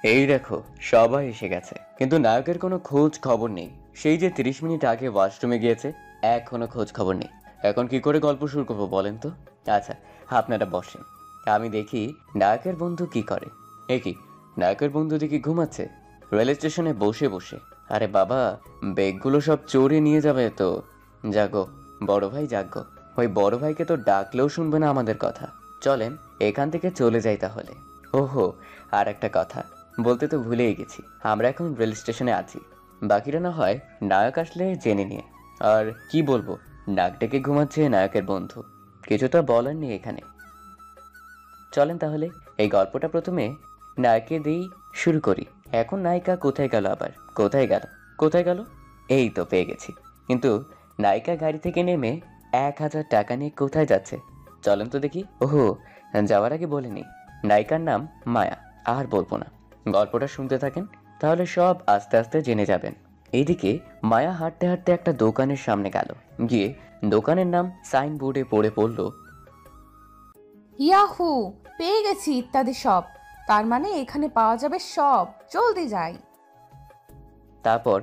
এই দেখো, সবাই এসে গেছে, কিন্তু নায়কের কোনো খোঁজ খবর নেই। সেই যে 30 মিনিট আগে ওয়াশরুমে গিয়েছে, এখনো খোঁজ খবর নেই। এখন কি করে গল্প শুরু করবো বলেন তো? আচ্ছা, আপনারা বসেন, আমি দেখি নায়কের বন্ধু কি করে। এ কি, নায়কের বন্ধু দেখি ঘুমাচ্ছে রেল স্টেশনে বসে বসে। আরে বাবা, ব্যাগগুলো সব চোরে নিয়ে যাবে তো। জাগো, বড় ভাই জাগো। ওই বড় ভাইকে তো ডাকলেও শুনবে না আমাদের কথা। চলেন এখান থেকে চলে যাই তাহলে। ওহো, আর একটা কথা বলতে তো ভুলেই গেছি, আমরা এখন রেল স্টেশনে আছি। বাকিটা না হয় নায়ক আসলে জেনে নিয়ে। আর কি বলবো, নাক ডেকে ঘুমাচ্ছে নায়কের বন্ধু, কিছু তো বলার নেই এখানে। চলেন তাহলে এই গল্পটা প্রথমে নায়কে দিয়েই শুরু করি। এখন নায়িকা কোথায় গেল, আবার কোথায় গেল, কোথায় গেল? এই তো পেয়ে গেছি। কিন্তু নায়িকা গাড়ি থেকে নেমে 1000 টাকা নিয়ে কোথায় যাচ্ছে? চলেন তো দেখি। ওহো, যাওয়ার আগে বলিনি, নায়িকার নাম মায়া। আর বলবো না, গল্পটা শুনতে থাকেন, তাহলে সব আস্তে আস্তে জেনে যাবেন। এইদিকে মায়া হাঁটতে হাঁটতে একটা দোকানের সামনে গেল, গিয়ে দোকানের নাম সাইনবোর্ডে পড়ে পড়ল। ইয়াহু, পেয়ে গেছি ইত্যাদি সব। তার মানে এখানে পাওয়া যাবে সব। জলদি যাই। তারপর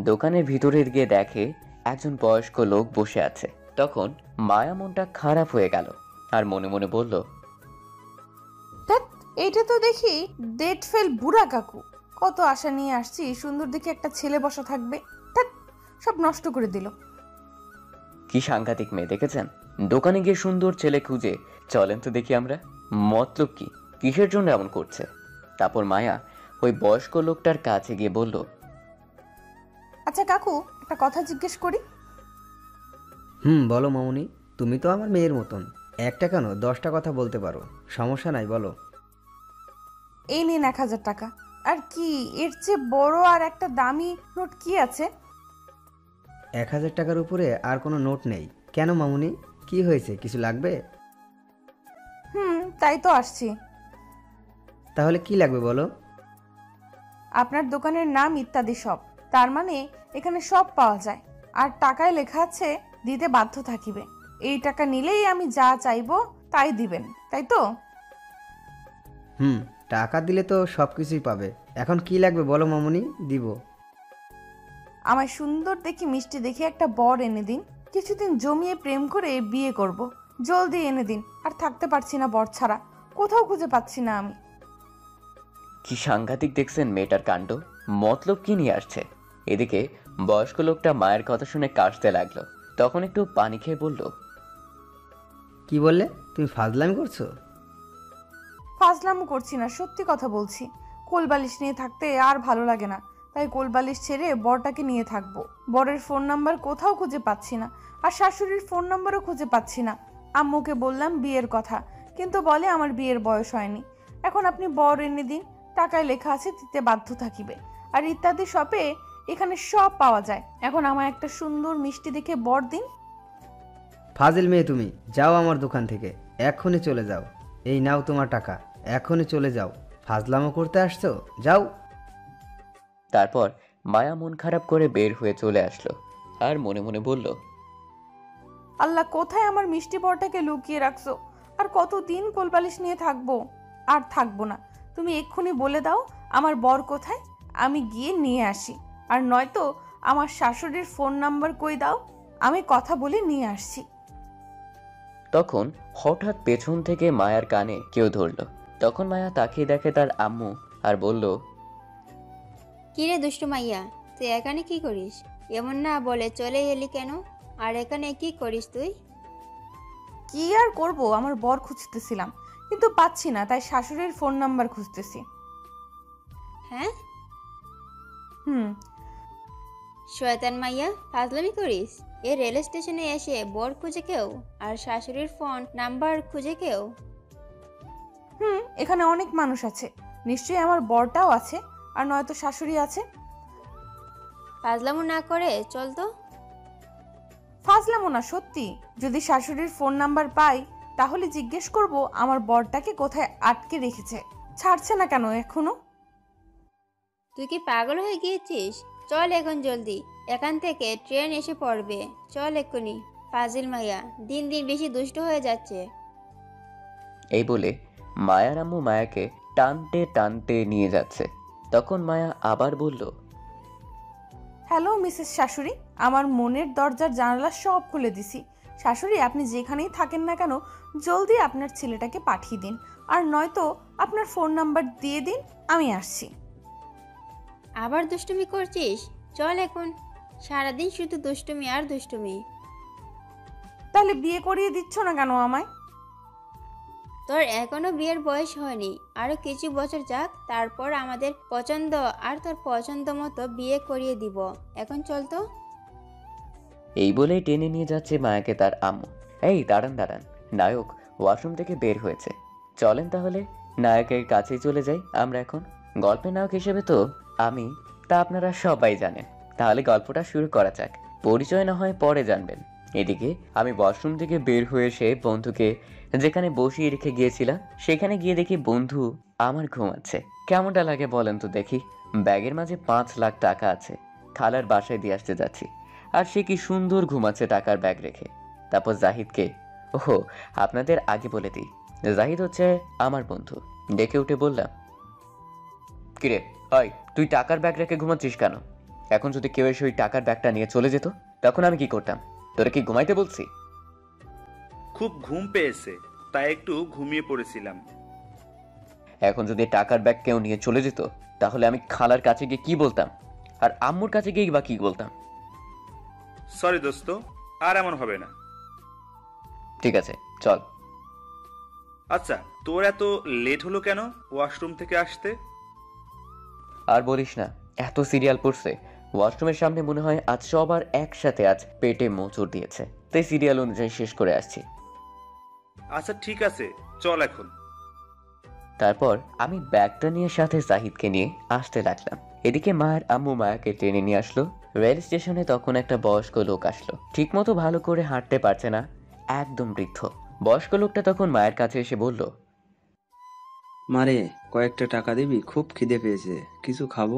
দোকানের ভিতরে গিয়ে দেখে একজন বয়স্ক লোক বসে আছে। তখন মায়া মনটা খারাপ হয়ে গেল, আর মনে মনে বলল, ধ্যাৎ, এইটা তো দেখি ডেট ফেল বুড়া কাকু। কত আশা নিয়ে আসছি সুন্দর দেখে একটা ছেলে বসা থাকবে, ধ্যাৎ, সব নষ্ট করে দিল। কি সাংঘাতিক মেয়ে দেখেছেন? দোকানে গিয়ে সুন্দর ছেলে খুঁজে। চলেন তো দেখি আমরা, মতলব কি, কিসের জন্য এমন করছে। তারপর মায়া ওই বয়স্ক লোকটার কাছে গিয়ে বলল, আচ্ছা কাকু, একটা কথা জিজ্ঞেস করি। বলো মামুনি। তুমি তো আমার মেয়ের মতন, একটা কেন 10টা কথা বলতে পারো, সমস্যা নাই, বলো। এই নিন 1000 টাকা। আর কি এর চেয়ে বড় আর একটা দামি নোট কি আছে? 1000 টাকার উপরে আর কোনো নোট নেই। কেন মামুনি, কি হয়েছে, কিছু লাগবে? তাই তো আসছি। তাহলে কি লাগবে বলো। আপনার দোকানের নাম ইত্যাদি সব, তার মানে এখানে সব পাওয়া যায়। আর টাকায় লেখা আছে দিতে বাধ্য থাকিবে। এই টাকা নিলেই আমি যা চাইবো তাই দিবেন, তাই তো? হুম, টাকা দিলে তো সব কিছুই পাবে। এখন কি লাগবে বলো মামুনি, দিব। আমায় সুন্দর দেখি মিষ্টি দেখে একটা বর এনে দিন। কিছুদিন জমিয়ে প্রেম করে বিয়ে করব। জলদি এনে দিন, আর থাকতে পারছি না বর ছাড়া। কোথাও খুঁজে পাচ্ছি না আমি। কি সাংঘাতিক দেখছেন মেয়েটার কাণ্ড, মতলব কি নিয়ে আসছে। এদিকে বয়স্ক লোকটা মায়ের কথা শুনে কাশতে লাগলো। তখন একটু পানি খেয়ে বলল, কি বললে, তুমি ফাজলামি করছো? ফাজলামো করছি না, সত্যি কথা বলছি। কোলবালিশ নিয়ে থাকতে আর ভালো লাগে না, তাই কোলবালিশ ছেড়ে বরটাকে নিয়ে থাকবো। বরের ফোন নাম্বার কোথাও খুঁজে পাচ্ছি না, আর শাশুড়ির ফোন নাম্বারও খুঁজে পাচ্ছি না। আম্মুকে বললাম বিয়ের কথা, কিন্তু বলে আমার বিয়ের বয়স হয়নি। এখন আপনি বর এনে দিন, টাকায় লেখা আছে দিতে বাধ্য থাকিবে। আর ইত্যাদি শপে এখানে সব পাওয়া যায়। এখন আমায় একটা সুন্দর মিষ্টি দেখে বর দিন। ফাজিল মেয়ে তুমি, যাও আমার দোকান থেকে, এক্ষুনি চলে যাও। এই নাও তোমার টাকা, এক্ষুনি চলে যাও। ফাজলামো করতে আসছো, যাও। তারপর মায়া মন খারাপ করে বের হয়ে চলে আসলো, আর মনে মনে বলল, আল্লাহ, কোথায় আমার মিষ্টি বরটাকে লুকিয়ে রাখছো? আর কতদিন কোলবালিশ নিয়ে থাকবো? আর থাকবো না। তুমি এক্ষুনি বলে দাও আমার বর কোথায়, আমি গিয়ে নিয়ে আসি। আর নয়তো আমার শাশুড়ির ফোন নাম্বার কই দাও, আমি কথা বলে নিয়ে আসছি। তখন হঠাৎ পেছন থেকে মায়ার কানে কেউ ধরলো। তখন মায়া তাকিয়ে দেখে তার আম্মু, আর বলল, কিরে দুষ্টু মাইয়া, তুই এখানে কি করিস? এমন না বলে চলে এলি কেন? আর এখানে কি করিস তুই? কি আর করব, আমার বর খুঁজতেছিলাম, কিন্তু পাচ্ছি না, তাই শাশুড়ির ফোন নাম্বার খুঁজতেছি। হ্যাঁ, হুম। শয়তান মাইয়া, ফাজলামি করিস? এ রেল স্টেশনে এসে বর খুঁজে কেউ, আর শাশুড়ির ফোন নাম্বার খুঁজে কেউ? এখানে অনেক মানুষ আছে, নিশ্চয়ই আমার বরটাও আছে, আর নয়তো শাশুড়ি আছে। ফাজলামো না করে চল তো। ফাজলামো না, সত্যি। যদি শাশুড়ির ফোন নাম্বার পাই, তাহলে জিজ্ঞেস করব আমার বরটাকে কোথায় আটকে রেখেছে। ছাড়ছে না কেন এখনো? তুই কি পাগল হয়ে গিয়েছিস? চল এখন জলদি, এখান থেকে ট্রেন এসে পড়বে। চল এক্ষুনি। ফাজিল মাইয়া দিন দিন বেশি দুষ্ট হয়ে যাচ্ছে। এই বলে মায়ার আম্মু মায়াকে টানতে টানতে নিয়ে যাচ্ছে। তখন মায়া আবার বলল, হ্যালো মিসেস শাশুড়ি, আমার মনের দরজার জানালা সব খুলে দিছি। শাশুড়ি, আপনি যেখানেই থাকেন না কেন জলদি আপনার ছেলেটাকে পাঠিয়ে দিন, আর নয়তো আপনার ফোন নাম্বার দিয়ে দিন, আমি আসছি। আবার দুষ্টুমি করছিস? চল এখন। সারাদিন শুধু দুষ্টুমি আর দুষ্টুমি। তাহলে বিয়ে করিয়ে দিচ্ছ না কেন আমায়? তোর এখনো বিয়ের বয়স হয়নি, আরো কিছু বছর যাক, তারপর আমাদের পছন্দ আর তোর পছন্দ মতো বিয়ে করিয়ে দিব। এখন চল তো। এই বলেই টেনে নিয়ে যাচ্ছে মায়াকে তার আম্মু। এই দাঁড়ান দাঁড়ান, নায়ক ওয়াশরুম থেকে বের হয়েছে, চলেন তাহলে নায়কের কাছেই চলে যাই আমরা এখন। গল্পের নায়ক হিসেবে তো আমি, তা আপনারা সবাই জানেন। তাহলে গল্পটা শুরু করা যাক। পরিচয় না হয় পরে জানবেন। এদিকে আমি ওয়াশরুম থেকে বের হয়ে এসে বন্ধুকে যেখানে বসিয়ে রেখে গিয়েছিলাম সেখানে গিয়ে দেখি বন্ধু আমার ঘুমাচ্ছে। কেমনটা লাগে বলেন তো দেখি। ব্যাগের মাঝে 5 লাখ টাকা আছে, খালার বাসায় দিয়ে আসতে যাচ্ছি, আর সে কি সুন্দর ঘুমাচ্ছে টাকার ব্যাগ রেখে। তারপর জাহিদকে, ওহো আপনাদের আগে বলে দিই, জাহিদ হচ্ছে আমার বন্ধু। ডেকে উঠে বললাম, কিরে হয় তুই টাকার ব্যাগ রেখে ঘুমাচ্ছিস কেন? এখন যদি কেউ এসে ওই টাকার ব্যাগটা নিয়ে চলে যেত তখন আমি কি করতাম? তোরা কি ঘুমাইতে বলছি? খুব ঘুম পেয়েছে, তাই একটু ঘুমিয়ে পড়েছিলাম। এখন যদি টাকার ব্যাগ কেউ নিয়ে চলে যেত তাহলে আমি খালার কাছে গিয়ে কি বলতাম, আর আম্মুর কাছে গিয়ে বা কি বলতাম? সরি দোস্ত, আর এমন হবে না। ঠিক আছে চল। আচ্ছা, তোর এত লেট হলো কেন ওয়াশরুম থেকে আসতে? আর বলিস না, এত সিরিয়াল পড়ছে ওয়াশরুমের সামনে, মনে হয় আজ সবার একসাথে আজ পেটে মোচড় দিয়েছে, তাই সিরিয়াল অনুযায়ী শেষ করে আসছি। আচ্ছা ঠিক আছে, চল এখন। তারপর আমি ব্যাগটা নিয়ে সাথে জাহিদকে নিয়ে আসতে লাগলাম। এদিকে মায়ের আম্মু মায়াকে টেনে নিয়ে আসলো। রেল স্টেশনে তখন একটা বয়স্ক লোক আসলো, ঠিকমতো ভালো করে হাঁটতে পারছে না, একদম বৃদ্ধ। বয়স্ক লোকটা তখন মায়ের কাছে এসে বলল, মারে কয়েকটা টাকা দিবি, খুব খিদে পেয়েছে, কিছু খাবো।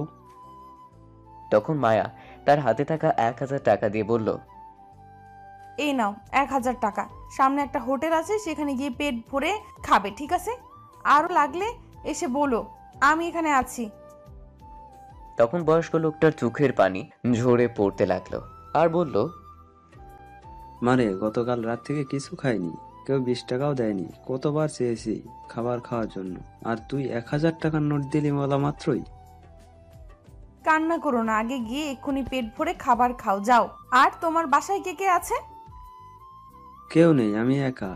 তখন মায়া তার হাতে থাকা 1000 টাকা দিয়ে বলল, এই নাও 1000 টাকা, সামনে একটা হোটেল আছে, সেখানে গিয়ে পেট ভরে খাবে, ঠিক আছে? আরও লাগলে এসে বলো, আমি এখানে আছি। তখন বয়স্ক লোকটার চোখের পানি ঝরে পড়তে লাগলো আর বলল, মারে গতকাল রাত থেকে কিছু খাইনি, কেউ 20 টাকাও দেয়নি, কতবার চেয়েছি খাবার খাওয়ার জন্য, আর তুই 1000 টাকার নোট দিলি বলা মাত্রই। কান্না করো না, আগে গিয়ে এক্ষুনি পেট ভরে খাবার খাও, যাও। আর তোমার বাসায় কে কে আছে? কেউ নেই, আমি একা।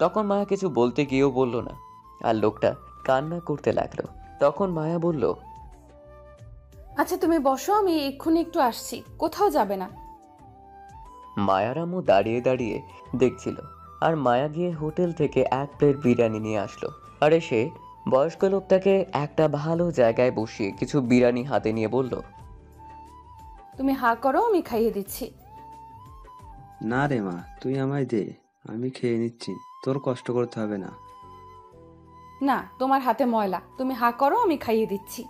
তখন মায়া কিছু বলতে গিয়েও বলল না, আর লোকটা কান্না করতে লাগলো। তখন মায়া বলল, আচ্ছা তুমি বসো, আমি এক্ষুনি একটু আসছি, কোথাও যাবে না। মায়ার আম্মু দাঁড়িয়ে দাঁড়িয়ে দেখছিল, আর মায়া গিয়ে হোটেল থেকে 1 প্লেট বিরিয়ানি নিয়ে আসলো, আর এসে বয়স্ক লোকটাকে একটা ভালো জায়গায় বসিয়ে কিছু বিরিয়ানি হাতে নিয়ে বলল, তুমি হা করো, আমি খাইয়ে দিচ্ছি। না রে মা, তুই আমায় দে, আমি খেয়ে নিচ্ছি, তোর কষ্ট করতে হবে না। না, তোমার হাতে ময়লা, তুমি হা করো, আমি খাইয়ে দিচ্ছি।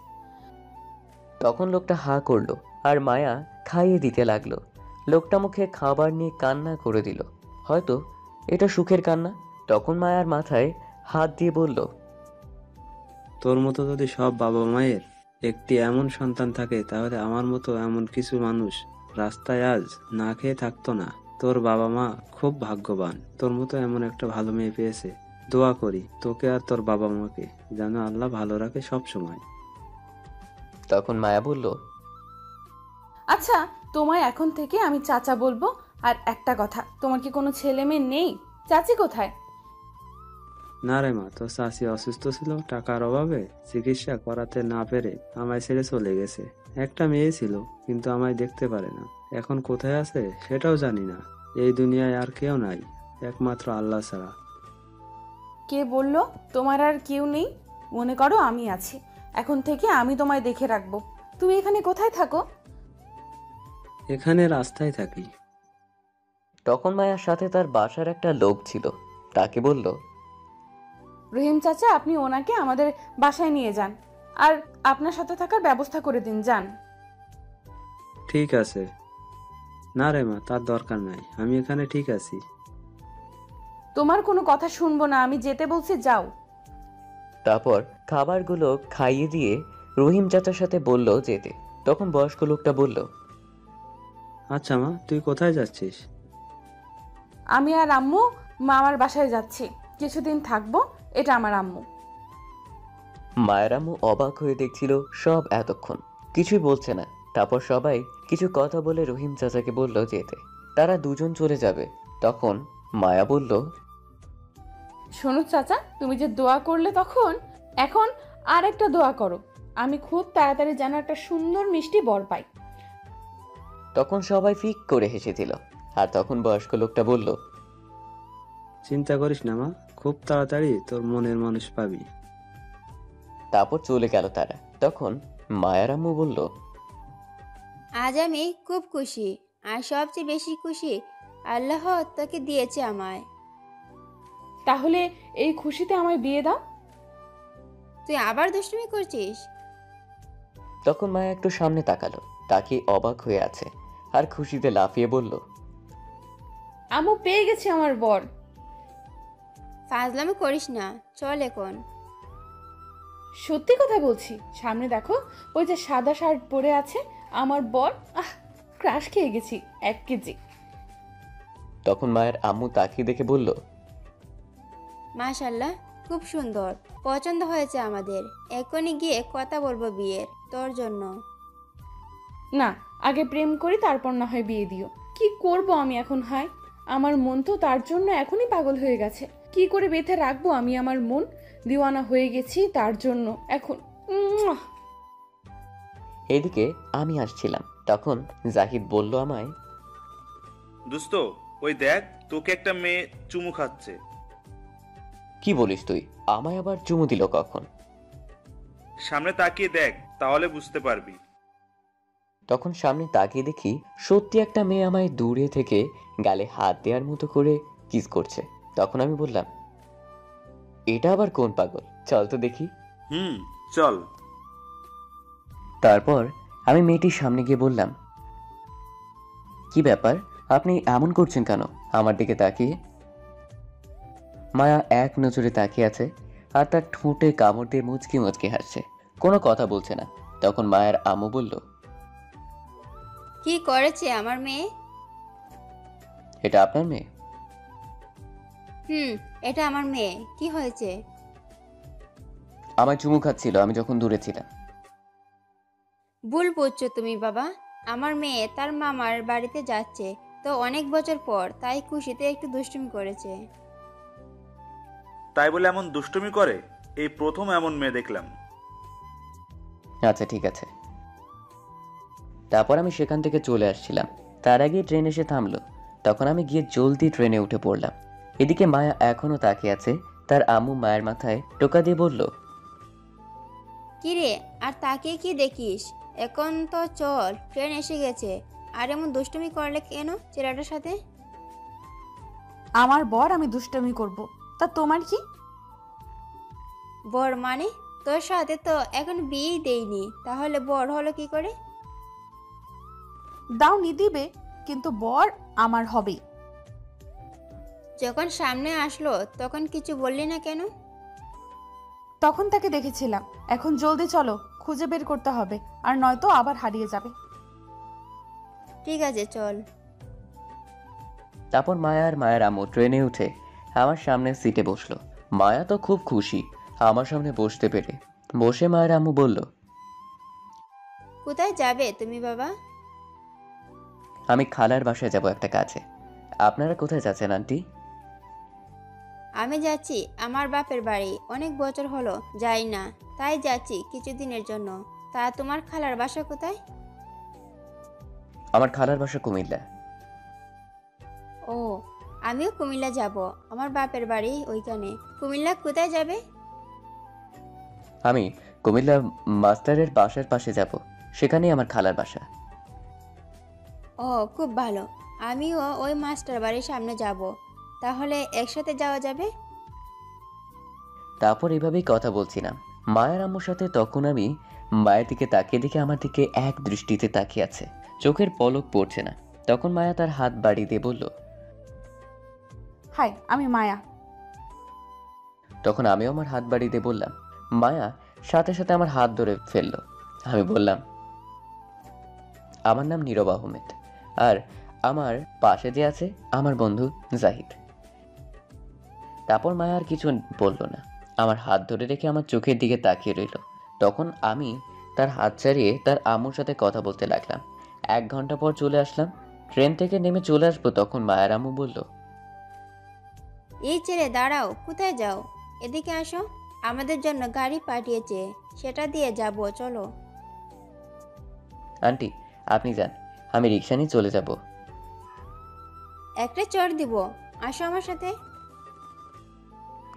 তখন লোকটা হা করলো আর মায়া খাইয়ে দিতে লাগলো। লোকটা মুখে খাবার নিয়ে কান্না করে দিল, হয়তো এটা সুখের কান্না। তখন মায়ার মাথায় হাত দিয়ে বলল, তোর মতো যদি সব বাবা মায়ের একটি এমন সন্তান থাকে, তাহলে আমার মতো এমন কিছু মানুষ রাস্তায় আজ না খেয়ে থাকতো না। তোর বাবা মা খুব ভাগ্যবান, তোর মতো এমন একটা ভালো মেয়ে পেয়েছে। দোয়া করি তোকে আর তোর বাবা মাকে যেন আল্লাহ ভালো রাখে সব সময়। তখন মায়া বলল, আচ্ছা তোমায় এখন থেকে আমি চাচা বলবো। আর একটা কথা, তোমার কি কোনো ছেলে মেয়ে নেই? চাচি কোথায়? না রে মা, তোর চাষি অসুস্থ ছিল, টাকার অভাবে চিকিৎসা করাতে না পেরে আমায় ছেড়ে চলে গেছে। একটা মেয়ে ছিল, কিন্তু আমায় দেখতে পারে না, এখন কোথায় আছে সেটাও জানি না। এই দুনিয়ায় আর কেউ নাই, একমাত্র আল্লাহ ছাড়া। কে বললো তোমার আর কেউ নেই? মনে করো আমি আছি, এখন থেকে আমি তোমায় দেখে রাখবো। তুমি এখানে কোথায় থাকো? এখানে রাস্তায় থাকি। তখন মায়ার সাথে তার বাসার একটা লোক ছিল, তাকে বলল, রহিম চাচা, আপনি ওনাকে আমাদের বাসায় নিয়ে যান, আর আপনার সাথে থাকার ব্যবস্থা করে দিন, যান। ঠিক আছে। না রে মা, তার দরকার নাই, আমি এখানে ঠিক আছি। তোমার কোনো কথা শুনবো না, আমি যেতে বলছি, যাও। তারপর খাবারগুলো খাইয়ে দিয়ে রহিম চাচার সাথে বলল যেতে। তখন বয়স্ক লোকটা বলল, আচ্ছা মা, তুই কোথায় যাচ্ছিস? আমি আর আম্মু মামার বাসায় যাচ্ছি, কিছুদিন থাকবো। এটা আমার আম্মু। মায়ের আম্মু অবাক হয়ে দেখছিল সব এতক্ষণ, কিছুই বলছে না। তারপর সবাই কিছু কথা বলে রহিম চাচাকে বলল যেতে, তারা দুজন চলে যাবে। তখন মায়া বলল, শোনো চাচা, তুমি যে দোয়া করলে তখন, এখন আর একটা দোয়া করো। আমি খুব তাড়াতাড়ি যেন একটা সুন্দর মিষ্টি বর পাই। তখন সবাই ফিক করে হেসে দিল। আর তখন বয়স্ক লোকটা বলল, চিন্তা করিস না মা, খুব তাড়াতাড়ি তোর মনের মানুষ পাবি। তারপর চলে গেল তারা। তখন মায়ার আম্মু বলল, আজ আমি খুব খুশি, আর সবচেয়ে বেশি খুশি আল্লাহ তোকে দিয়েছে আমায়। তাহলে এই খুশিতে আমায় বিয়ে দাও। তুই আবার দুষ্টুমি করছিস? তখন মায়া একটু সামনে তাকালো, তাকিয়ে অবাক হয়ে আছে আর খুশিতে লাফিয়ে বলল, আম্মু, পেয়ে গেছে আমার বর। ফাজলামি করিস না, চল এখন। সত্যি কথা বলছি, সামনে দেখো, ওই যে সাদা শার্ট পরে আছে আমার বর। ক্রাশ খেয়ে গেছি 1 কেজি। তখন মায়ের আম্মু তাকিয়ে দেখে বলল, মাশাল্লাহ, খুব সুন্দর, পছন্দ হয়েছে আমাদের। এখনই গিয়ে কথা বলবো বিয়ের তোর জন্য। না, আগে প্রেম করি, তারপর না হয় বিয়ে দিও। কি করব আমি এখন? হায়, আমার মন তো তার জন্য এখনই পাগল হয়ে গেছে। কি করে বেঁধে রাখবো আমি আমার মন? দিওয়ানা হয়ে গেছি তার জন্য এখন। উম্মুয়া। এদিকে আমি আসছিলাম। তখন জাহিদ বলল আমায়, দোস্ত, ওই দেখ, তোকে একটা মেয়ে চুমু খাচ্ছে। কি বলিস তুই? আমায় আবার চুমু দিল কখন? সামনে তাকিয়ে দেখ, তাহলে বুঝতে পারবি। তখন সামনে তাকিয়ে দেখি সত্যি একটা মেয়ে আমায় দূরে থেকে গালে হাত দেওয়ার মতো করে কিস করছে। তখন আমি বললাম, এটা আবার কোন পাগল? চল তো দেখি। চল। তারপর আমি মেয়েটির সামনে গিয়ে বললাম, কি ব্যাপার, আপনি এমন করছেন কেন আমার দিকে তাকিয়ে? মায়া এক নজরে তাকিয়ে আছে আর তার ঠোঁটে কামড় দিয়ে মুচকি মুচকি হাসছে, কোনো কথা বলছে না। তখন মায়ের আম্মু বলল, কি করেছে আমার মেয়ে? এটা আপনার মেয়ে? এটা আমার মেয়ে। কি হয়েছে? আমায় চুমু খাচ্ছিল আমি যখন দূরে ছিলাম। ভুল বুঝছো তুমি বাবা। আমার মেয়ে তার মামার বাড়িতে যাচ্ছে তো অনেক বছর পর, তাই খুশিতে একটু দুষ্টুমি করেছে। তাই বলে এমন দুষ্টুমি করে? এই প্রথম এমন মেয়ে দেখলাম। আচ্ছা ঠিক আছে। তারপর আমি সেখান থেকে চলে আসছিলাম, তার আগে ট্রেন এসে থামলো। তখন আমি গিয়ে জলদি ট্রেনে উঠে পড়লাম। এদিকে মায়া এখনো তাকিয়ে আছে। তার আম্মু মায়ের মাথায় টোকা দিয়ে বলল, কিরে, আর তাকিয়ে কি দেখিস? এখন তো চল, ট্রেন এসে গেছে। আর এমন দুষ্টুমি করলে কেন ছেলেটার সাথে? আমার বর, আমি দুষ্টামি করব, তা তোমার কি? বর মানে? তোর সাথে তো এখন বিয়েই দেইনি, তাহলে বর হলো কি করে? দাওনি দিবে, কিন্তু বর আমার হবেই। যখন সামনে আসলো তখন কিছু বললি না কেন? তখন তাকে দেখেছিলাম, এখন জলদি চলো, খুঁজে বের করতে হবে, আর নয়তো আবার হারিয়ে যাবে। ঠিক আছে, চল। তারপর মায়া আর মায়ের আম্মু ট্রেনে উঠে আমার সামনের সিটে বসলো। মায়া তো খুব খুশি আমার সামনে বসতে পেরে। বসে মায়ের আম্মু বলল, কোথায় যাবে তুমি বাবা? আমি খালার বাসায় যাব একটা কাজে। আপনারা কোথায় যাচ্ছেন আন্টি? আমি যাচ্ছি আমার বাপের বাড়ি, অনেক বছর হলো যাই না, তাই যাচ্ছি কিছুদিনের জন্য। তা তোমার খালার বাসা কোথায়? আমার খালার বাসা কুমিল্লা। ও, আমিও কুমিল্লা যাব, আমার বাপের বাড়ি ওইখানে। কুমিল্লা কোথায় যাবে? আমি কুমিল্লা মাস্টারের বাসার পাশে যাব, সেখানেই আমার খালার বাসা। ও, খুব ভালো। আমিও ওই মাস্টার বাড়ির সামনে যাব, তাহলে একসাথে যাওয়া যাবে। তারপর এভাবেই কথা বলছিলাম মায়ের আম্মুর সাথে। তখন আমি মায়ের দিকে তাকিয়ে দেখে আমার দিকে এক দৃষ্টিতে তাকিয়ে আছে, চোখের পলক পড়ছে না। তখন মায়া তার হাত বাড়িয়ে দিয়ে বলল, হাই, আমি মায়া। তখন আমিও আমার হাত বাড়িয়ে দিয়ে বললাম, মায়া সাথে সাথে আমার হাত ধরে ফেললো। আমি বললাম, আমার নাম নীরব আহমেদ, আর আমার পাশে যে আছে আমার বন্ধু জাহিদ। তারপর মায়া আর কিছু বলল না, আমার হাত ধরে রেখে আমার চোখের দিকে তাকিয়ে রইল। তখন আমি তার হাত ছাড়িয়ে তার আম্মুর সাথে কথা বলতে লাগলাম। 1 ঘন্টা পর চলে আসলাম। ট্রেন থেকে নেমে চলে আসবো, তখন মায়ের আম্মু বলল, এই ছেলে দাঁড়াও, কোথায় যাও? এদিকে আসো, আমাদের জন্য গাড়ি পাঠিয়েছে, সেটা দিয়ে যাব, চলো। আন্টি আপনি যান, আমি রিক্সা নিয়ে চলে যাব। একটা চড় দিব, আসো আমার সাথে।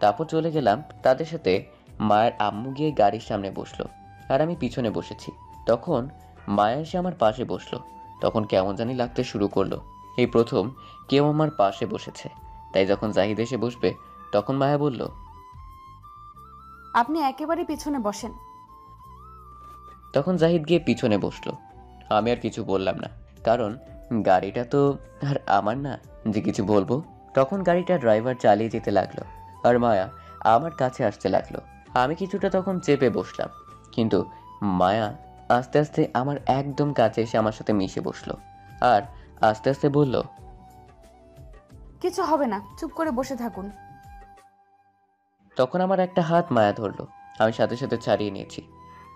তারপর চলে গেলাম তাদের সাথে। মায়ের আম্মু গিয়ে গাড়ির সামনে বসলো আর আমি পিছনে বসেছি। তখন মায়া এসে আমার পাশে বসলো। তখন কেমন জানি লাগতে শুরু করলো, এই প্রথম কেউ আমার পাশে বসেছে। তাই যখন জাহিদ এসে বসবে তখন মায়া বলল, আপনি একেবারে পিছনে বসেন। তখন জাহিদ গিয়ে পিছনে বসলো। আমি আর কিছু বললাম না, কারণ গাড়িটা তো আর আমার না যে কিছু বলবো। তখন গাড়িটা ড্রাইভার চালিয়ে যেতে লাগলো আর মায়া আমার কাছে আসতে লাগলো। আমি কিছুটা তখন চেপে বসলাম, কিন্তু মায়া আস্তে আস্তে আমার একদম কাছে এসে আমার সাথে মিশে বসলো আর আস্তে আস্তে বলল, কিছু হবে না, চুপ করে বসে থাকুন। তখন আমার একটা হাত মায়া ধরলো, আমি সাথে সাথে ছাড়িয়ে নিয়েছি।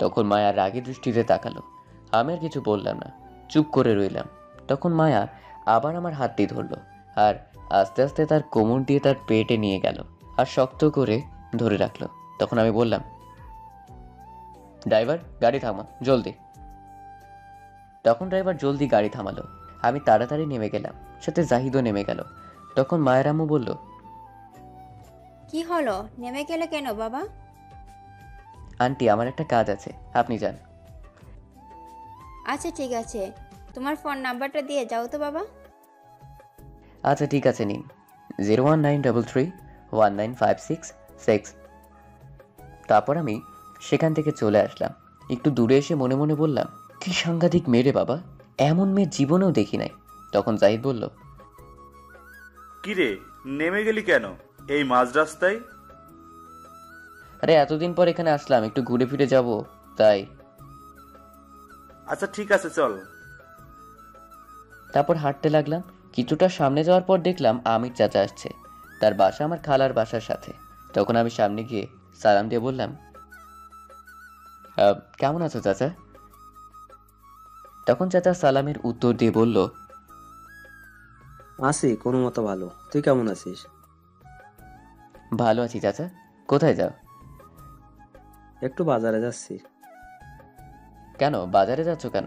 তখন মায়া রাগী দৃষ্টিতে তাকালো। আমি আর কিছু বললাম না, চুপ করে রইলাম। তখন মায়া আবার আমার হাতটি ধরলো আর আস্তে আস্তে তার কোমর দিয়ে তার পেটে নিয়ে গেল আর শক্ত করে ধরে রাখলো। তখন আমি বললাম, ড্রাইভার গাড়ি থামা জলদি। তখন ড্রাইভার জলদি গাড়ি থামালো। আমি তাড়াতাড়ি নেমে গেলাম, সাথে জাহিদও নেমে গেল। তখন মায়ের আম্মু বলল, কি হলো, নেমে গেলে কেন বাবা? আন্টি আমার একটা কাজ আছে, আপনি যান। আচ্ছা ঠিক আছে, তোমার ফোন নাম্বারটা দিয়ে যাও তো বাবা। আচ্ছা ঠিক আছে, নিন 019331956 তারপর আমি সেখান থেকে চলে আসলাম। একটু দূরে এসে মনে মনে বললাম, কি সাংঘাতিক মেয়ে রে বাবা, এমন মেয়ে জীবনেও দেখি নাই। তখন জাহিদ বলল, কিরে, নেমে গেলি কেন এই মাঝ রাস্তায়? আরে এতদিন পর এখানে আসলাম, একটু ঘুরে ফিরে যাব তাই। আচ্ছা ঠিক আছে, চল। তারপর হাঁটতে লাগলাম। কিছুটা সামনে যাওয়ার পর দেখলাম আমির চাচা আসছে, তার বাসা আমার খালার বাসার সাথে। তখন আমি সামনে গিয়ে সালাম দিয়ে বললাম, কেমন আছো চাচা? তখন চাচা সালামের উত্তর দিয়ে বলল, আছি কোনো মতো ভালো, তুই কেমন আছিস? ভালো আছি চাচা। কোথায় যাও? একটু বাজারে যাচ্ছি। কেন বাজারে যাচ্ছ কেন?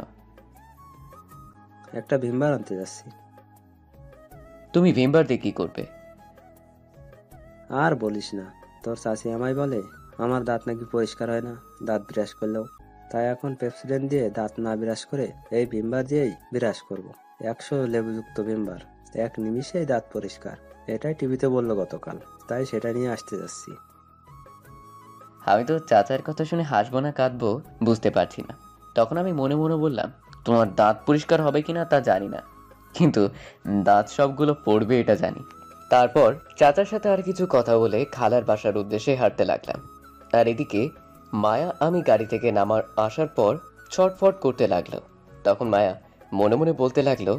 একটা ভিমবার আনতে যাচ্ছি। তুমি ভিমবার দিয়ে কি করবে? আর বলিস না, তোর চাচি আমায় বলে আমার দাঁত নাকি পরিষ্কার হয় না দাঁত বিরাজ করলেও, তাই এখন পেপসিডেন্ট দিয়ে দাঁত না বিরাজ করে এই ভিমবার দিয়েই বিরাজ করব। 100 লেবুযুক্ত ভিমবার, 1 নিমিষেই দাঁত পরিষ্কার। এটাই টিভিতে বললো গতকাল, তাই সেটা নিয়ে আসতে যাচ্ছি। আমি তো চাচার কথা শুনে হাসবো না কাঁদবো বুঝতে পারছি না। তখন আমি মনে মনে বললাম, তোমার দাঁত পরিষ্কার হবে কিনা তা জানি না, কিন্তু দাঁত সবগুলো পড়বে এটা জানি। তারপর চাচার সাথে আর কিছু কথা বলে খালার বাসার উদ্দেশ্যে হাঁটতে লাগলাম। আর এদিকে মায়া আমি গাড়ি থেকে নামার আসার পর ছটফট করতে লাগলো। তখন মায়া মনে মনে বলতে লাগলো,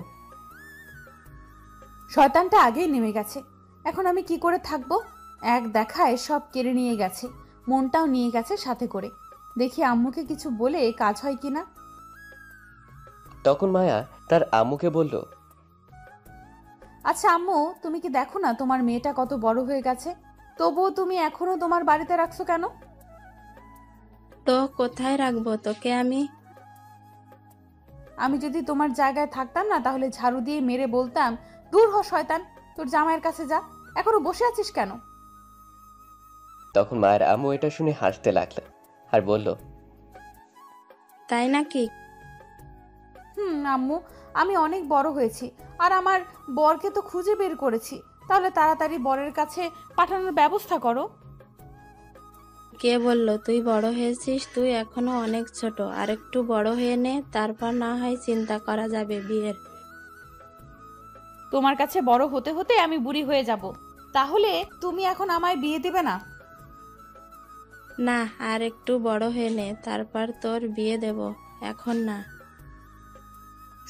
শয়তানটা আগেই নেমে গেছে, এখন আমি কি করে থাকবো? এক দেখায় সব কেড়ে নিয়ে গেছে, মনটাও নিয়ে গেছে সাথে করে। দেখি আম্মুকে কিছু বলে কাজ হয় কিনা। তখন মায়া তার আম্মুকে বলল, আচ্ছা আম্মু, তুমি কি দেখো না তোমার মেয়েটা কত বড় হয়ে গেছে, তবুও তুমি এখনো তোমার বাড়িতে রাখছো কেন? তো কোথায় রাখবো তোকে আমি? আমি যদি তোমার জায়গায় থাকতাম না, তাহলে ঝাড়ু দিয়ে মেরে বলতাম, দূর হ শয়তান, তোর জামাইয়ের কাছে যা। এখনো বসে আছিস কেন? তখন মায়ের আম্মু এটা শুনে হাসতে লাগলো আর বলল, তাই নাকি? আম্মু, আমি অনেক বড় হয়েছি আর আমার বরকে তো খুঁজে বের করেছি, তাহলে তাড়াতাড়ি বরের কাছে পাঠানোর ব্যবস্থা করো। কে বললো তুই বড় হয়েছিস? তুই এখনো অনেক ছোট, আর একটু বড় হয়ে নে, তারপর না হয় চিন্তা করা যাবে বিয়ের। তোমার কাছে বড় হতে হতে আমি বুড়ি হয়ে যাব, তাহলে তুমি এখন আমায় বিয়ে দিবে না? না, আর একটু বড় হয়ে নে, তারপর তোর বিয়ে দেব। এখন না।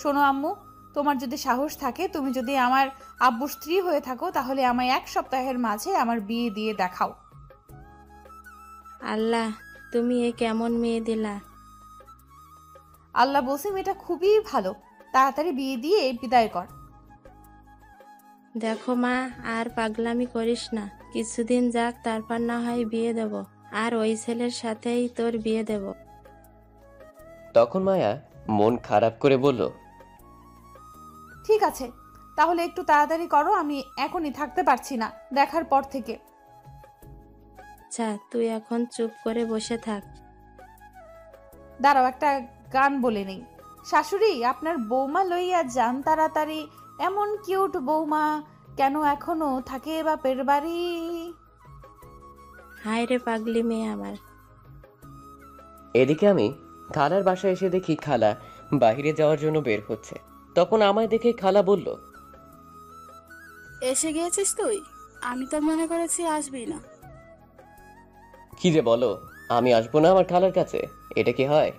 শোনো আম্মু, তোমার যদি সাহস থাকে, তুমি যদি আমার আব্বুর স্ত্রী হয়ে থাকো, তাহলে আমায় 1 সপ্তাহের মাঝে আমার বিয়ে দিয়ে দেখাও। আল্লাহ, তুমি এ কেমন মেয়ে দিলা? আল্লাহ বলছে মেয়েটা খুবই ভালো, তাড়াতাড়ি বিয়ে দিয়ে বিদায় কর। দেখো মা, আর পাগলামি করিস না। কিছুদিন যাক, তারপর না হয় বিয়ে দেব। আর ওই ছেলের সাথেই তোর বিয়ে দেব। তখন মায়া মন খারাপ করে বলল, ঠিক আছে, তাহলে একটু তাড়াতাড়ি করো, আমি এখনই থাকতে পারছি না দেখার পর থেকে। আচ্ছা, তুই এখন চুপ করে বসে থাক। দাঁড়াও, একটা গান বলে নেই। শাশুড়ি, আপনার বৌমা লইয়া যান তাড়াতাড়ি, এমন কিউট বৌমা কেন এখনো থাকে বাপের বাড়ি। হায় রে পাগলি মেয়ে আমার। এদিকে আমি খালার বাসায় এসে দেখি খালা বাইরে যাওয়ার জন্য বের হচ্ছে। তখন আমায় দেখে খালা বলল, এসে গিয়েছিস তুই? আমি তো মনে করেছি আসবি না। কি যে বলো, আমি আসবো না আমার খালার কাছে? এটা কি হয়?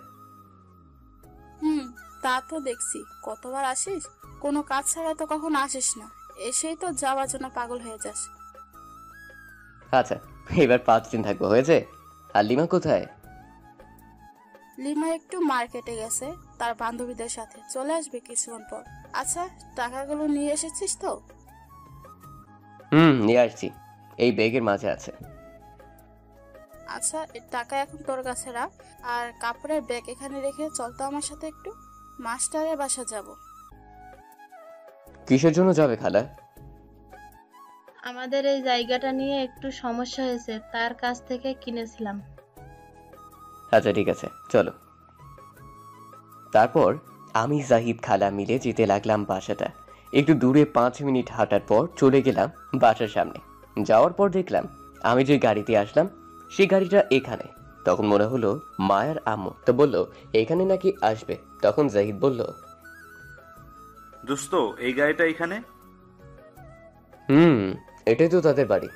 তা তো দেখছি, কতবার আসিস, কোনো কাজ ছাড়া তো কখনো আসিস না, এসেই তো যাওয়ার জন্য পাগল হয়ে যাস। আচ্ছা, এবার 5 দিন থাকবো, হয়েছে? আর লিমা কোথায়? লিমা একটু মার্কেটে গেছে তার বান্ধবীদের সাথে, চলে আসবে কিছুক্ষণ পর। আচ্ছা, টাকাগুলো নিয়ে এসেছিস তো? নিয়ে আসছি, এই ব্যাগের মাঝে আছে। আচ্ছা, এই টাকা এখন তোর কাছে রাখ, আর কাপড়ের ব্যাগ এখানে রেখে চল তো আমার সাথে একটু, মাস্টারের বাসা যাব। কিসের জন্য যাবে খালা? আমাদের এই জায়গাটা নিয়ে একটু সমস্যা হয়েছে, তার কাছ থেকে কিনেছিলাম। আচ্ছা ঠিক আছে, চলো। তারপর আমি জাহিদ খালা মিলে যেতে লাগলাম বাসাটা। একটু দূরে 5 মিনিট হাঁটার পর চলে গেলাম বাসার সামনে। যাওয়ার পর দেখলাম আমি যে গাড়িতে আসলাম সেই গাড়িটা এখানে। তখন মনে হলো মায়ার আম্মু, তো বলল এখানে নাকি আসবে। তখন জাহিদ বলল, দোস্ত, এই গাড়িটা এখানে? এটাই তো তাদের বাড়ি।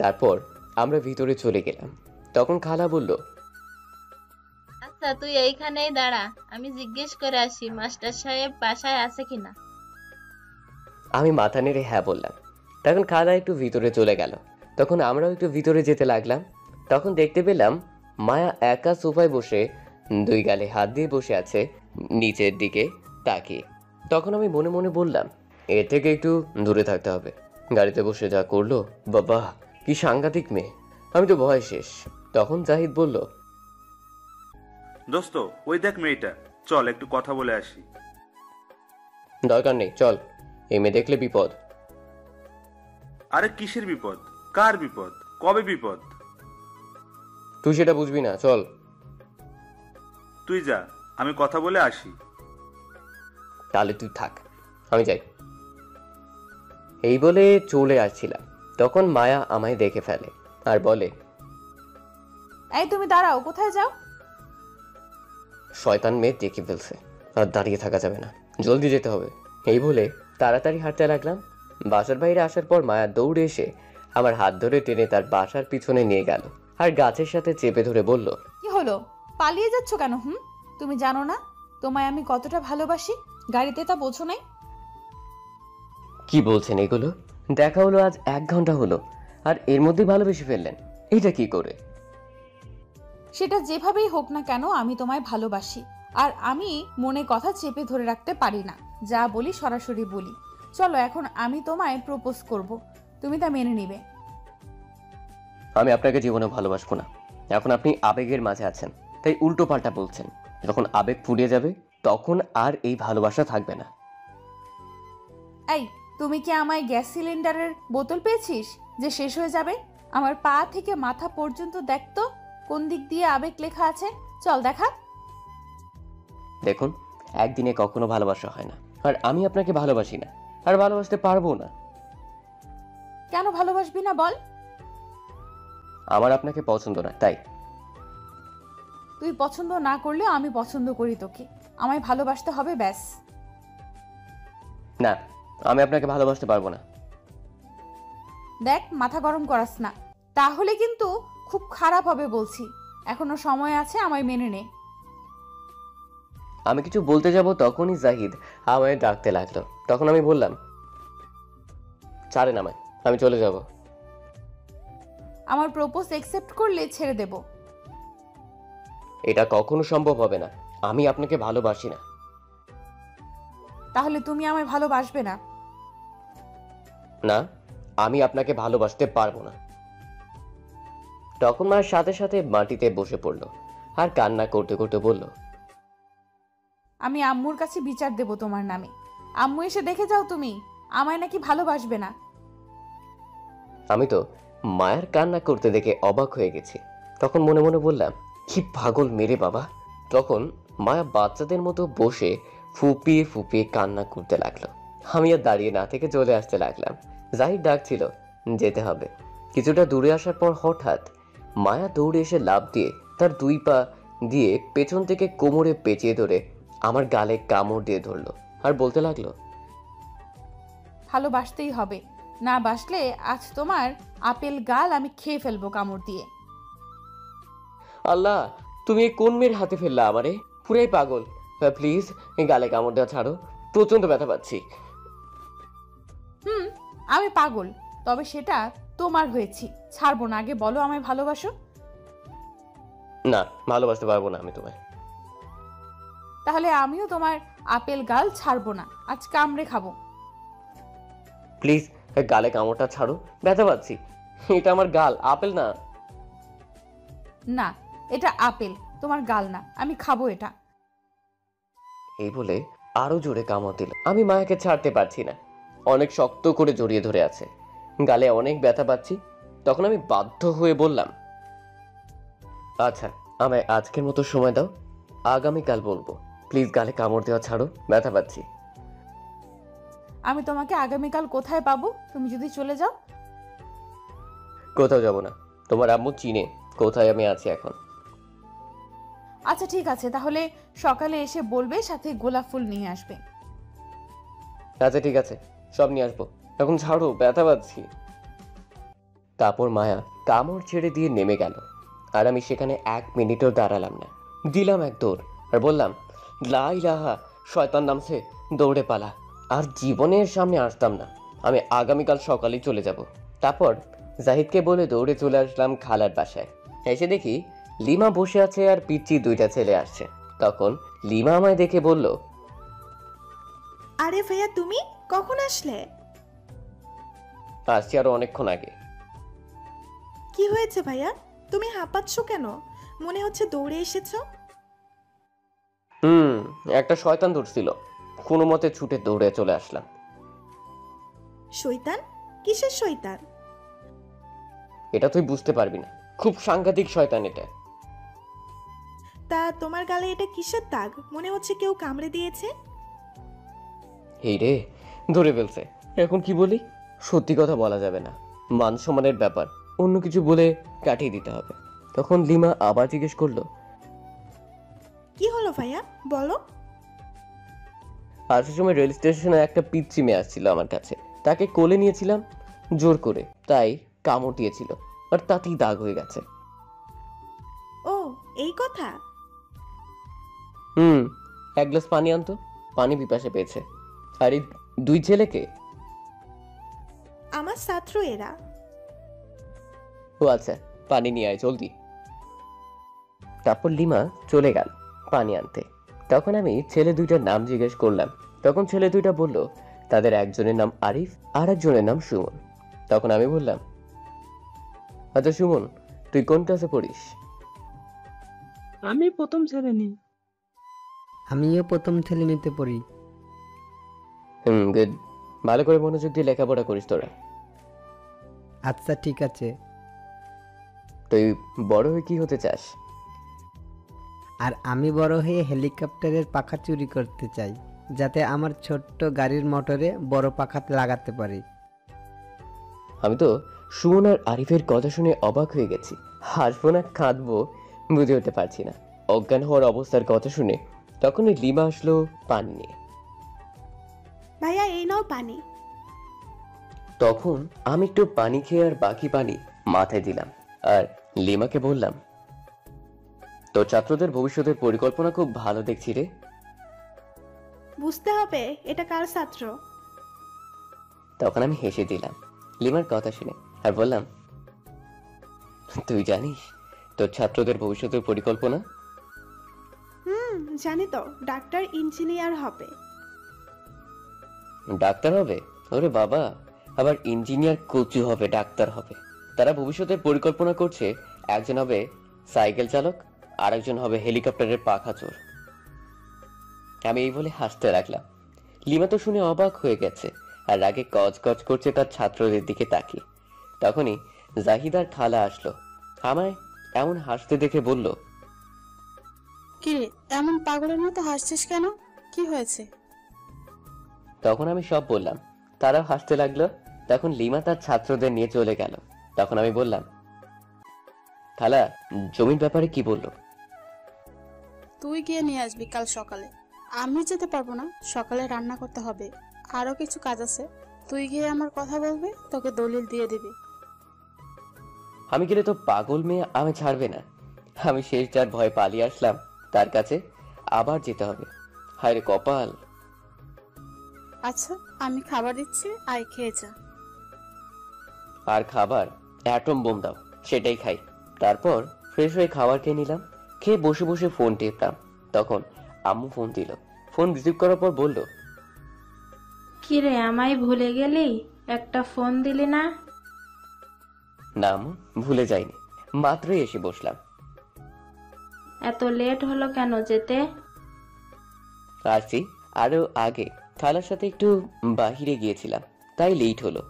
তারপর আমরা ভিতরে চলে গেলাম। তখন খালা বলল, আচ্ছা, তুই এইখানেই দাঁড়া, আমি জিজ্ঞেস করে আসি মাস্টার সাহেব বাসায় আছে কিনা। আমি মাথা নেড়ে হ্যাঁ বললাম। তখন খালা একটু ভিতরে চলে গেল। তখন আমরাও একটু ভিতরে যেতে লাগলাম। তখন দেখতে পেলাম মায়া একা সোফায় বসে 2 গালে হাত দিয়ে বসে আছে, নিচের দিকে তাকিয়ে। তখন আমি মনে মনে বললাম, এর থেকে একটু দূরে থাকতে হবে। গাড়িতে বসে যা করলো, বাবা কি সাংঘাতিক মেয়ে, আমি তো ভয় শেষ। তখন জাহিদ বলল, দোস্ত, ওই দেখ মেয়েটা, চল একটু কথা বলে আসি। দরকার নেই, চল, এই মেয়ে দেখলে বিপদ। আরে কিসের বিপদ? কার বিপদ? কবে বিপদ? তুই সেটা বুঝবি না, চল। তুই যা, আমি কথা বলে আসি। তাহলে তুই থাক, আমি যাই। এই বলে চলে আসছিলাম। তখন মায়া আমায় দেখে ফেলে আর বলে, এই তুমি দাঁড়াও, কোথায় যাও? শয়তান মেয়ে দেখে ফেলছে, আর দাঁড়িয়ে থাকা যাবে না, জলদি যেতে হবে। এই বলে তাড়াতাড়ি হাঁটতে লাগলাম। বাসার বাইরে আসার পর মায়া দৌড়ে এসে আমার হাত ধরে টেনে তার বাসার পিছনে নিয়ে গেল আর গাছের সাথে চেপে ধরে বলল, কি হলো, পালিয়ে যাচ্ছ কেন? তুমি জানো না তোমায় আমি কতটা ভালোবাসি? গাড়িতে তা বোঝো নাই? কি বলছেন এগুলো? দেখা হলো আজ 1 ঘন্টা হলো, আর এর মধ্যে ভালোবেসে ফেললেন? এটা কি করে? সেটা যেভাবেই হোক না কেন, আমি তোমায় ভালোবাসি, আর আমি মনে কথা চেপে ধরে রাখতে পারি না। যা বলি সরাসরি বলি। চলো, এখন আমি তোমায় প্রপোজ করব, তুমি তা মেনে নিবে। আমি আপনাকে জীবনে ভালোবাসবো না। এখন আপনি আবেগের মাঝে আছেন, তাই উল্টো পাল্টা বলছেন। যখন আবেগ ফুরিয়ে যাবে তখন আর এই ভালোবাসা থাকবে না। এই, তুমি কি আমায় গ্যাস সিলিন্ডারের বোতল পেয়েছিস যে শেষ হয়ে যাবে? আমার পা থেকে মাথা পর্যন্ত দেখতো কোন দিক দিয়ে আবেগ লেখা আছে, চল দেখা। দেখুন, একদিনে কখনো ভালোবাসা হয় না, আর আমি আপনাকে ভালোবাসি না, আর ভালোবাসতে পারবো না। কেন ভালোবাসবি না বল? আমার আপনাকে পছন্দ না, তাই। তুই পছন্দ না করলেও আমি পছন্দ করি তোকে, আমায় ভালোবাসতে হবে, ব্যাস। না, আমি আপনাকে ভালোবাসতে পারবো না। দেখ, মাথা গরম করাস না, তাহলে কিন্তু খুব খারাপ হবে বলছি। এখনো সময় আছে, আমায় মেনে নে। আমি কিছু বলতে যাব তখনই জাহিদ আমায় ডাকতে লাগলো। তখন আমি বললাম, ছাড়েন আমায়, আমি চলে যাব। আমার প্রপোজ অ্যাকসেপ্ট করলে ছেড়ে দেব। এটা কখনো সম্ভব হবে না, আমি আপনাকে ভালোবাসি না। তাহলে তুমি আমায় ভালোবাসবে না? না, আমি আপনাকে ভালোবাসতে পারবো না। তখন মায়ের সাথে সাথে মাটিতে বসে পড়লো আর কান্না করতে করতে বলল, আমি আম্মুর কাছে বিচার দেব তোমার নামে। আম্মু এসে দেখে যাও তুমি আমায় নাকি ভালোবাসবে না। আমি তো মায়ের কান্না করতে দেখে অবাক হয়ে গেছি। তখন মনে মনে বললাম, কি পাগল মেরে বাবা। তখন মায়া বাচ্চাদের মতো বসে ফুপিয়ে ফুপিয়ে কান্না করতে লাগলো। আমি আর দাঁড়িয়ে না থেকে চলে আসতে লাগলাম। জাহিদ ডাকছিল, যেতে হবে। কিছুটা দূরে আসার পর হঠাৎ মায়া দৌড়ে এসে লাফ দিয়ে তার 2 পা দিয়ে পেছন থেকে কোমরে পেঁচিয়ে ধরে আমার গালে কামড় দিয়ে ধরলো আর বলতে লাগলো, ভালোবাসতেই হবে, না বাসলে আজ তোমার আপেল গাল আমি খেয়ে ফেলবো কামড় দিয়ে। আল্লাহ, তুমি এই কোন মেয়ের হাতে ফেললা আমারে? পুরাই পাগল। প্লিজ গালে কামড় দেওয়া ছাড়ো, প্রচন্ড ব্যথা পাচ্ছি। আমি পাগল, তবে সেটা তোমার হয়েছি। ছাড়বো না, আগে বলো আমায় ভালোবাসো। না, ভালোবাসতে পারবো না আমি তোমায়। তাহলে আমিও তোমার আপেল গাল ছাড়বো না, আজ কামড়ে খাবো। প্লিজ গালে কামড়টা ছাড়ো, ব্যথা পাচ্ছি। এটা আমার গাল, আপেল না। না, এটা আপেল, তোমার গাল না, আমি খাবো এটা। এই বলে আরো জোরে কামড় দিল। আমি মায়াকে ছাড়তে পারছি না, অনেক শক্ত করে জড়িয়ে ধরে আছে। গালে অনেক ব্যথা পাচ্ছি। তখন আমি বাধ্য হয়ে বললাম, আচ্ছা আমায় আজকের মতো সময় দাও, আগামীকাল বলবো। প্লিজ গালে কামড় দেওয়া ছাড়ো, ব্যথা পাচ্ছি। আমি তোমাকে আগামীকাল কোথায় পাবো তুমি যদি চলে যাও? কোথাও যাব না, তোমার আম্মু চিনে কোথায় আমি আছি এখন। আচ্ছা ঠিক আছে, তাহলে সকালে এসে বলবে, সাথে গোলাপ ফুল নিয়ে আসবে। আচ্ছা ঠিক আছে, সব নিয়ে আসবো, এখন ছাড়ো, ব্যথা পাচ্ছি। তারপর মায়া কামড় ছেড়ে দিয়ে নেমে গেল আর আমি সেখানে 1 মিনিটও দাঁড়ালাম না। দিলাম এক দৌড় আর বললাম, লা ইলাহা, শয়তান নামছে, দৌড়ে পালা। আর জীবনের সামনে আসতাম না, আমি আগামীকাল সকালেই চলে যাব। তারপর জাহিদকে বলে দৌড়ে চলে আসলাম খালার বাসায়। এসে দেখি লিমা বসে আছে আর পিচ্চি 2টা ছেলে আসছে। তখন লিমা আমায় দেখে বলল, আরে ভাইয়া, তুমি কখন আসলে? আসছি আরো অনেকক্ষণ আগে। কি হয়েছে ভাইয়া, তুমি হাঁপাচ্ছ কেন? মনে হচ্ছে দৌড়ে এসেছো। একটা শয়তান ধরছিল, কোনো মতে ছুটে দৌড়ে চলে আসলাম। শয়তান? কিসের শয়তান? এটা তুই বুঝতে পারবি না, খুব সাংঘাতিক শয়তান এটা। তা তোমার গালে এটা কিসের দাগ? মনে হচ্ছে কেউ কামড়ে দিয়েছে। এই রে, ধরে ফেলছে। এখন কি বলি? সত্যি কথা বলা যাবে না, মান সম্মানের ব্যাপার, অন্য কিছু বলে কাটিয়ে দিতে হবে। তখন লিমা আবার জিজ্ঞেস করলো, কি হলো ভাইয়া, বলো। আসার সময় রেল স্টেশনে একটা পিচ্চি মেয়ে আসছিল আমার কাছে, তাকে কোলে নিয়েছিলাম জোর করে, তাই কামড় দিয়েছিল আর তাতেই দাগ হয়ে গেছে। ও, এই কথা। 1 গ্লাস পানি আনতো, পানি পিপাসে পেয়েছে। আর এই 2 ছেলেকে? আমার ছাত্র এরা। ও আচ্ছা, পানি নিয়ে আয় জলদি। তারপর লিমা চলে গেল পানি আনতে। তখন আমি ছেলে 2টার নাম জিজ্ঞেস করলাম। তখন ছেলে 2টা বলল তাদের একজনের নাম আরিফ আর একজনের নাম সুমন। তখন আমি বললাম, আচ্ছা সুমন, তুই কোন ক্লাসে পড়িস? আমি প্রথম শ্রেণী। আমিও প্রথম শ্রেণীতে পড়ি। গুড, ভালো করে মনোযোগ দিয়ে লেখাপড়া করিস তোরা। আচ্ছা ঠিক আছে। তুই বড় হয়ে কি হতে চাস? আর আমি বড় হয়ে হেলিকপ্টারের পাখা চুরি করতে চাই, যাতে আমার ছোট্ট গাড়ির মোটরে বড় পাখা লাগাতে পারি। আমি তো সুমন আর আরিফের কথা শুনে অবাক হয়ে গেছি। হাসবো না কাঁদবো বুঝে উঠতে পারছি না। অজ্ঞান হওয়ার অবস্থার কথা শুনে তখনই লিমা আসলো পানি নিয়ে। ভাইয়া এই নাও পানি। তখন আমি একটু পানি খেয়ে আর বাকি পানি মাথায় দিলাম আর লিমাকে বললাম, তোর ছাত্রদের ভবিষ্যতের পরিকল্পনা খুব ভালো দেখছি রে। বুঝতে হবে এটা কার ছাত্র। তখন আমি হেসে দিলাম লিমার কথা শুনে আর বললাম, তুই জানিস তোর ছাত্রদের ভবিষ্যতের পরিকল্পনা? জানি তো, ডাক্তার ইঞ্জিনিয়ার হবে। ডাক্তার হবে? ওরে বাবা, আবার ইঞ্জিনিয়ার কচু হবে, ডাক্তার হবে। তারা ভবিষ্যতের পরিকল্পনা করছে একজন হবে সাইকেল চালক, আর একজন হবে হেলিকপ্টারের পাখা চোর। আমি এই বলে হাসতে লাগলাম। লিমা তো শুনে অবাক হয়ে গেছে আর রাগে কচ করছে তার ছাত্রদের দিকে তাকিয়ে। তখনই জাহিদার খালা আসলো, আমায় এমন হাসতে দেখে বলল, কিরে এমন পাগলের মতো হাসছিস কেন? কি হয়েছে? তখন আমি সব বললাম। তারাও হাসতে লাগলো। তখন লিমা তার ছাত্রদের নিয়ে চলে গেল। তখন আমি বললাম, খালা, জমির ব্যাপারে কি বললো? তুই গিয়ে নিয়ে আসবি কাল সকালে। আমি যেতে পারবো না, সকালে রান্না করতে হবে, আরো কিছু কাজ আছে। তুই গিয়ে আমার কথা বলবি, তোকে দলিল দিয়ে দিবি। আমি গেলে তো পাগল মেয়ে আমি ছাড়বে না। আমি শেষ যার ভয় পালিয়ে আসলাম তার কাছে আবার যেতে হবে। হায় রে কপাল। আচ্ছা আমি খাবার দিচ্ছি, আয় খেয়ে যা। আর খাবার অ্যাটম বোম দাও, সেটাই খাই। তারপর ফ্রেশ হয়ে খাবার খেয়ে নিলাম। খেয়ে বসে বসে ফোন টিপতাম। তখন আম্মু ফোন দিল। ফোন রিসিভ করার পর বলল, কিরে আমায় ভুলে গেলি? একটা ফোন দিলি না? না আম্মু, ভুলে যাইনি, মাত্রই এসে বসলাম। এত লেট হলো কেন যেতে? আসছি আরো আগে খালার সাথে একটু বাহিরে গিয়েছিলাম, তাই লেট হলো।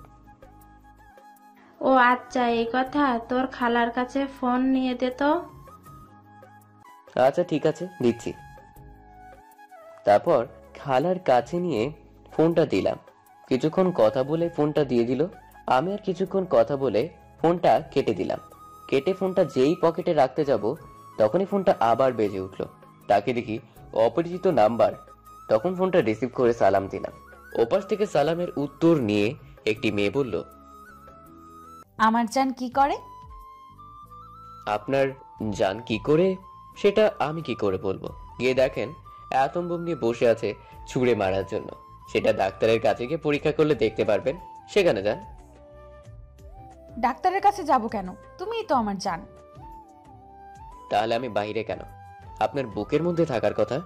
ও আচ্ছা এই কথা, তোর খালার কাছে ফোন নিয়ে দে তো। আচ্ছা ঠিক আছে, দিচ্ছি। তারপর খালার কাছে নিয়ে ফোনটা দিলাম। কিছুক্ষণ কথা বলে ফোনটা দিয়ে দিল। আমি আর কিছুক্ষণ কথা বলে ফোনটা কেটে দিলাম। কেটে ফোনটা যেই পকেটে রাখতে যাব তখনই ফোনটা আবার বেজে উঠল। তাকে দেখি অপরিচিত নাম্বার। তখন ফোনটা রিসিভ করে সালাম দিলাম। ওপাশ থেকে সালামের উত্তর নিয়ে একটি মেয়ে বলল, আমার জান কি করে? আপনার জান কি করে সেটা আমি কি করে বলবো? গিয়ে দেখেন অ্যাটম বোম নিয়ে বসে আছে ছুঁড়ে মারার জন্য। সেটা ডাক্তারের কাছে গিয়ে পরীক্ষা করলে দেখতে পারবেন। সেখানে যান। ডাক্তারের কাছে যাব কেন? তুমিই তো আমার জান। তাহলে আমি বাইরে কেন? আপনার বুকের মধ্যে থাকার কথা।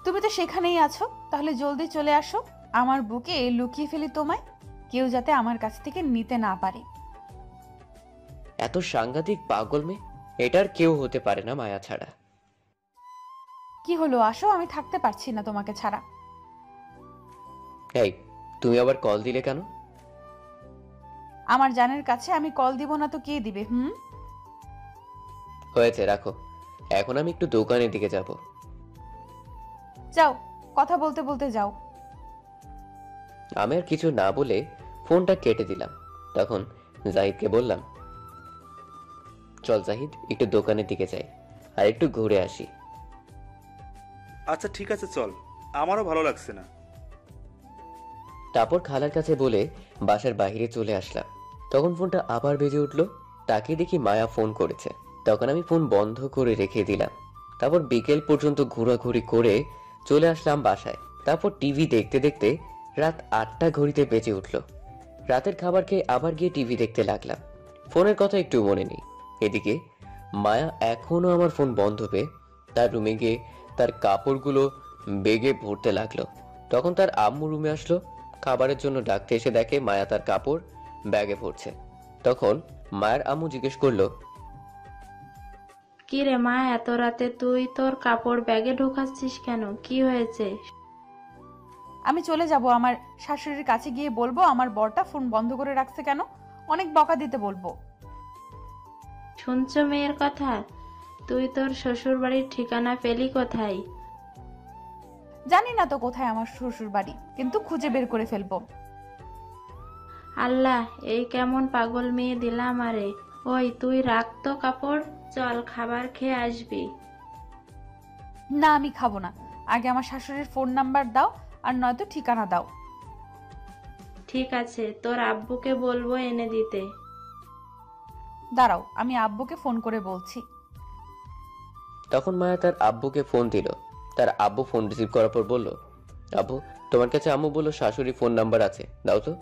তুমি তো সেখানেই আছো, তাহলে জলদি চলে আসো। আমার বুকে লুকিয়ে ফেলি তোমায়, কেউ যাতে আমার কাছ থেকে নিতে না পারে। এত সাংঘাতিক পাগল মেয়ে এটার কেউ হতে পারে না মায়া ছাড়া। কি হলো, আসো, আমি থাকতে পারছি না তোমাকে ছাড়া। এই, তুমি আবার কল দিলে কেন? আমার জানের কাছে আমি কল দিব না তো কে দিবে? হয়েছে, রাখো। এখন আমি একটু দোকানের দিকে যাব। যাও, কথা বলতে বলতে যাও। আমি আর কিছু না বলে ফোনটা কেটে দিলাম। তখন জাহিদকে বললাম, চল জাহিদ, একটু দোকানের দিকে যাই আর একটু ঘুরে আসি। আচ্ছা ঠিক আছে চল, আমারও ভালো লাগছে না। তারপর খালার কাছে বলে বাসার বাইরে চলে আসলাম। তখন ফোনটা আবার বেজে উঠলো। তাকে দেখি মায়া ফোন করেছে। তখন আমি ফোন বন্ধ করে রেখে দিলাম। তারপর বিকেল পর্যন্ত ঘোরাঘুরি করে চলে আসলাম বাসায়। তারপর টিভি দেখতে দেখতে রাত 8টা ঘড়িতে বেজে উঠলো। রাতের খাবার খেয়ে আবার গিয়ে টিভি দেখতে লাগলাম। ফোনের কথা একটু মনে নেই। এদিকে মায়া এখনো আমার ফোন বন্ধ পেয়ে তার রুমে গিয়ে তার কাপড়গুলো বেগে ভরতে লাগলো। তখন তার আম্মু রুমে আসলো। খাবারের জন্য ডাকতে এসে দেখে মায়া তার কাপড় ব্যাগে ভরছে। তখন মায়ের আম্মু জিজ্ঞেস করলো, কি রে মা, এত রাতে তুই তোর কাপড় ব্যাগে ঢোকাচ্ছিস কেন? কি হয়েছে? আমি চলে যাব, আমার শাশুড়ির কাছে গিয়ে বলবো আমার বরটা ফোন বন্ধ করে রাখছে কেন, অনেক বকা দিতে বলবো। শুনছো মেয়ের কথা? তুই তোর শ্বশুর বাড়ির ঠিকানা পেলি কোথায়? জানি না তো কোথায় আমার শ্বশুর বাড়ি, কিন্তু খুঁজে বের করে ফেলবো। আল্লাহ, এই কেমন পাগল মেয়ে দিলাম আরে। ওই তুই রাখ তো কাপড়, চল খাবার খেয়ে আসবি। না, আমি খাবো না। আগে আমার শাশুড়ির ফোন নাম্বার দাও, আর নয়তো ঠিকানা দাও। ঠিক আছে, তোর আব্বুকে বলবো এনে দিতে। দাঁড়াও, আমি আব্বুকে ফোন করে বলছি। তখন মায়া তার আব্বুকে ফোন দিল। তার আব্বু ফোন রিসিভ করার পর বলল, আব্বু তোমার কাছে আম্মু বললো শাশুড়ি ফোন নাম্বার আছে, দাও তো।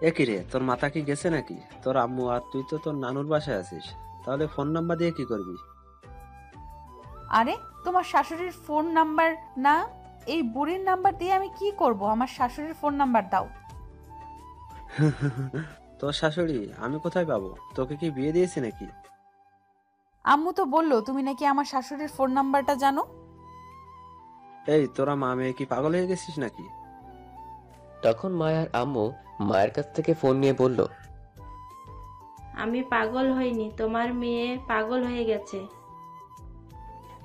একই রে, তোর মাথা কি গেছে নাকি? তোর আম্মু আর তুই তো তোর নানুর বাসায় আছিস, তাহলে ফোন নাম্বার দিয়ে কি করবি? আরে তোমার শাশুড়ির ফোন নাম্বার না, এই বুড়ির নাম্বার দিয়ে আমি কি করব? আমার শাশুড়ির ফোন নাম্বার দাও। তোর শাশুড়ি আমি কোথায় পাবো? তোকে কি বিয়ে দিয়েছি নাকি? আম্মু তো বললো তুমি নাকি আমার শাশুড়ির ফোন নাম্বারটা জানো। এই তোরা মা মেয়ে কি পাগল হয়ে গেছিস নাকি? তখন মায়ার আম্মু মায়ের কাছ থেকে ফোন নিয়ে বলল, আমি পাগল হইনি, তোমার মেয়ে পাগল হয়ে গেছে।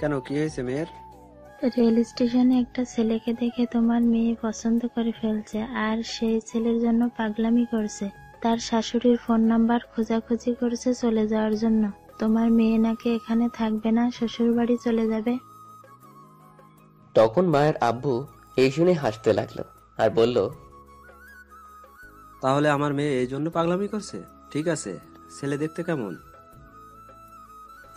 কেন, কি হয়েছে মেয়ের? রেল স্টেশনে একটা ছেলেকে দেখে তোমার মেয়ে পছন্দ করে ফেলছে, আর সেই ছেলের জন্য পাগলামি করছে। তার শাশুড়ির ফোন নাম্বার খোঁজাখুঁজি করছে চলে যাওয়ার জন্য। তোমার মেয়ে নাকি এখানে থাকবে না, শ্বশুর বাড়ি চলে যাবে। তখন মায়ের আব্বু এই শুনে হাসতে লাগলো আর বলল, তাহলে আমার মেয়ে এই জন্য পাগলামি করছে? ঠিক আছে, ছেলে দেখতে কেমন?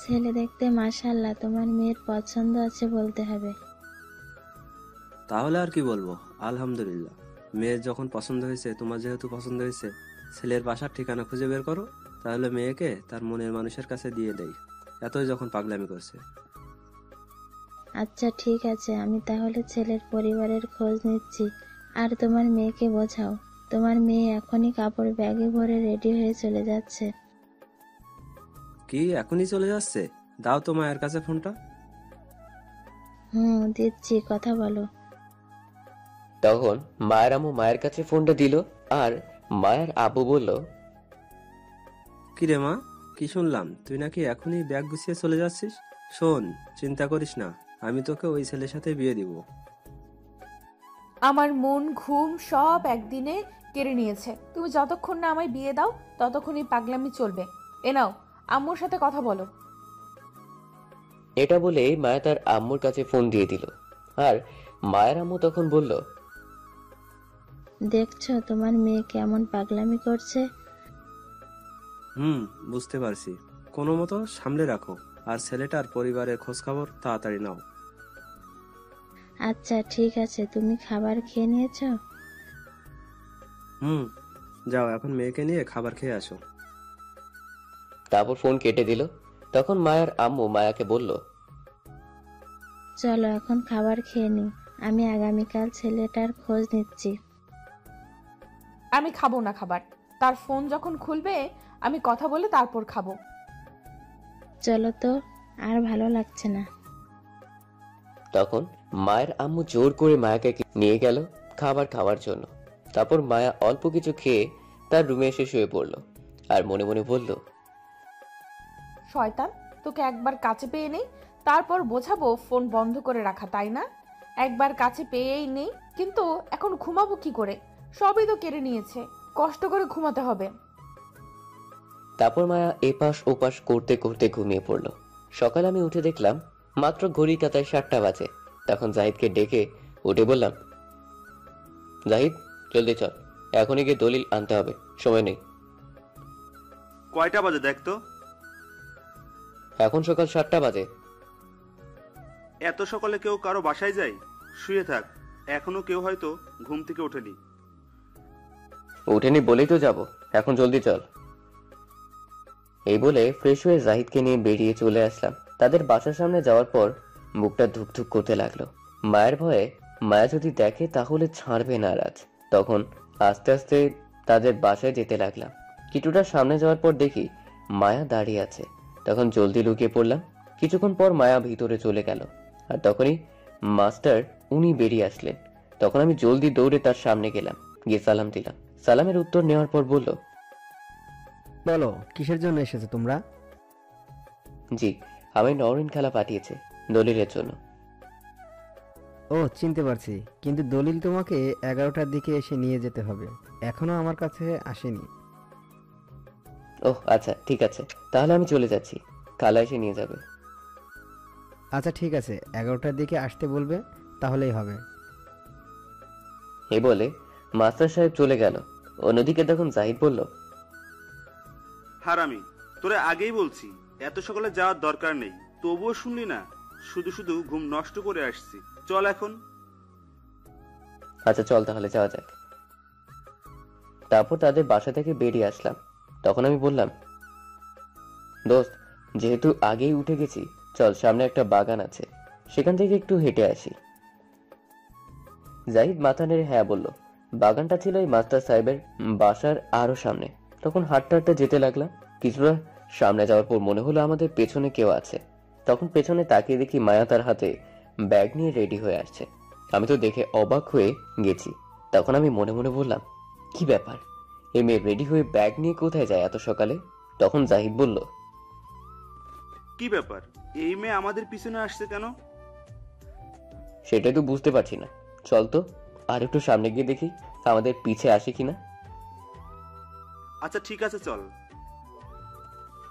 ছেলে দেখতে মাশাআল্লাহ, তোমার মেয়ের পছন্দ আছে বলতে হবে। তাহলে আর কি বলবো, আলহামদুলিল্লাহ। মেয়ের যখন পছন্দ হয়েছে, তোমার যেহেতু পছন্দ হয়েছে, ছেলের বাসার ঠিকানা খুঁজে বের করো, তাহলে মেয়েকে তার মনের মানুষের কাছে দিয়ে দেই। এতই যখন পাগলামি করছে। আচ্ছা ঠিক আছে, আমি তাহলে ছেলের পরিবারের খোঁজ নিচ্ছি। আর তোমার মেয়েকে বোঝাও, তোমার মেয়ে এখনই কাপড় ব্যাগে ভরে রেডি হয়ে চলে যাচ্ছে। কি এখনই চলে যাচ্ছে? দাও তো মায়ের কাছে ফোনটা। দিচ্ছি, কথা বলো। তখন মায়ের আম্মু মায়ের কাছে ফোনটা দিল আর মায়ের আব্বু বলল, কি রে মা, কি শুনলাম তুই নাকি এখনই ব্যাগ গুছিয়ে চলে যাচ্ছিস? শোন, চিন্তা করিস না, আমি তোকে ওই ছেলের সাথে বিয়ে দিব। আমার মন ঘুম সব একদিনে কেড়ে নিয়েছে। তুমি যতক্ষণ না আমায় বিয়ে দাও ততক্ষণই পাগলামি চলবে। এ নাও, আম্মুর সাথে কথা বলো। এটা বলে মায়া তার আম্মুর কাছে ফোন দিয়ে দিল। আর মায়ের আম্মু তখন বলল, দেখছো তোমার মেয়ে কেমন পাগলামি করছে। বুঝতে পারছি। কোনো মতো সামলে রাখো, আর ছেলেটার পরিবারের খোঁজ খবর তাড়াতাড়ি নাও। আচ্ছা ঠিক আছে, তুমি খাবার খেয়ে নিয়েছো? যাও এখন মেয়েকে নিয়ে খাবার খেয়ে আসো। তারপর ফোন কেটে দিল। তখন মায়ের আম্মু মায়াকে বলল, চলো এখন খাবার খেয়ে নিই, আমি আগামীকাল ছেলেটার খোঁজ নিচ্ছি। আমি খাবো না খাবার, তার ফোন যখন খুলবে আমি কথা বলে তারপর খাবো। চলো তো, আর ভালো লাগছে না। তখন মায়ের আম্মু জোর করে মায়াকে নিয়ে গেল খাবার খাওয়ার জন্য। তারপর মায়া অল্প কিছু খেয়ে তার রুমে এসে শুয়ে পড়ল আর মনে মনে বলল, শয়তান, তোকে একবার কাছে পেয়ে নেই, তারপর বোঝাবো ফোন বন্ধ করে রাখা, তাই না? একবার কাছে পেয়েই নেই, কিন্তু এখন ঘুমাবো কি করে? সবই তো কেড়ে নিয়েছে, কষ্ট করে ঘুমাতে হবে। তারপর মায়া এপাশ ওপাশ করতে করতে ঘুমিয়ে পড়ল। সকালে আমি উঠে দেখলাম মাত্র ঘড়ি কাঁটায় 7টা বাজে। তখন জাহিদকে ডেকে উঠে বললাম, জাহিদ জলদি চল, এখনই গিয়ে দলিল আনতে হবে, সময় নেই। কয়টা বাজে দেখ তো? এখন সকাল 7টা বাজে। এত সকালে কেউ কারো বাসায় যায়? শুয়ে থাক, এখনো কেউ হয়তো ঘুম থেকে ওঠেনি। উঠেনি বলেই তো যাব, এখন জলদি চল। এই বলে ফ্রেশ হয়ে জাহিদকে নিয়ে বেরিয়ে চলে আসলাম। তাদের বাসার সামনে যাওয়ার পর বুকটা ধুকধুক করতে লাগলো। মায়ের ভয়ে মায়া যদি দেখে তাহলে ছাড়বে না রাজ। তখন আস্তে আস্তে তাদের বাসায় যেতে লাগলাম। কিছুটা সামনে যাওয়ার পর দেখি মায়া দাঁড়িয়ে আছে। তখন জলদি লুকিয়ে পড়লাম। কিছুক্ষণ পর মায়া ভিতরে চলে গেল আর তখনই মাস্টার উনি বেরিয়ে আসলেন। তখন আমি জলদি দৌড়ে তার সামনে গেলাম, গিয়ে সালাম দিলাম। সালামের উত্তর নেওয়ার পর বলল, বলো কিসের জন্য এসেছো তোমরা? জি, আমায় নরেন খেলা পাঠিয়েছে দলিলের জন্য। ও চিনতে পারছি, কিন্তু দলিল তোমাকে 11টার দিকে এসে নিয়ে যেতে হবে, এখনো আমার কাছে আসেনি। ওহ আচ্ছা ঠিক আছে, তাহলে আমি চলে যাচ্ছি, খালা এসে নিয়ে যাবে। আচ্ছা ঠিক আছে, 11টার দিকে আসতে বলবে, তাহলেই হবে। এ বলে মাস্টার সাহেব চলে গেল। অন্যদিকে তখন জাহিদ বলল, হারামি, তোরে আগেই বলছি এত সকালে যাওয়ার দরকার নেই, তবুও শুনলি না। শুধু শুধু ঘুম নষ্ট করে আসছি। চল এখন। আচ্ছা চল তাহলে যাওয়া যাক। তারপর তাদের বাসা থেকে বেরিয়ে আসলাম। তখন আমি বললাম, দোস্ত, যেহেতু আগেই উঠে গেছি, চল সামনে একটা বাগান আছে, সেখান থেকে একটু হেঁটে আসি। জাহিদ মাথা নেড়ে হ্যাঁ বলল। বাগানটা ছিল এই মাস্টার সাহেবের বাসার আরো সামনে। তখন হাঁটতে হাঁটতে যেতে লাগলাম। কিছুটা সামনে যাওয়ার পর মনে হলো আমাদের পেছনে কেউ আছে। তখন পেছনে তাকিয়ে দেখি মায়া তার হাতে ব্যাগ নিয়ে রেডি হয়ে আসছে। আমি তো দেখে অবাক হয়ে গেছি। তখন আমি মনে মনে বললাম, কি ব্যাপার, এই মেয়ে রেডি হয়ে ব্যাগ নিয়ে কোথায় যায় এত সকালে? তখন জাহিদ বলল, কি ব্যাপার, এই মেয়ে আমাদের পিছনে আসছে কেন? সেটাই তো বুঝতে পারছি না। চল তো আর একটু সামনে গিয়ে দেখি আমাদের পিছে আসে কিনা। আচ্ছা ঠিক আছে, চল।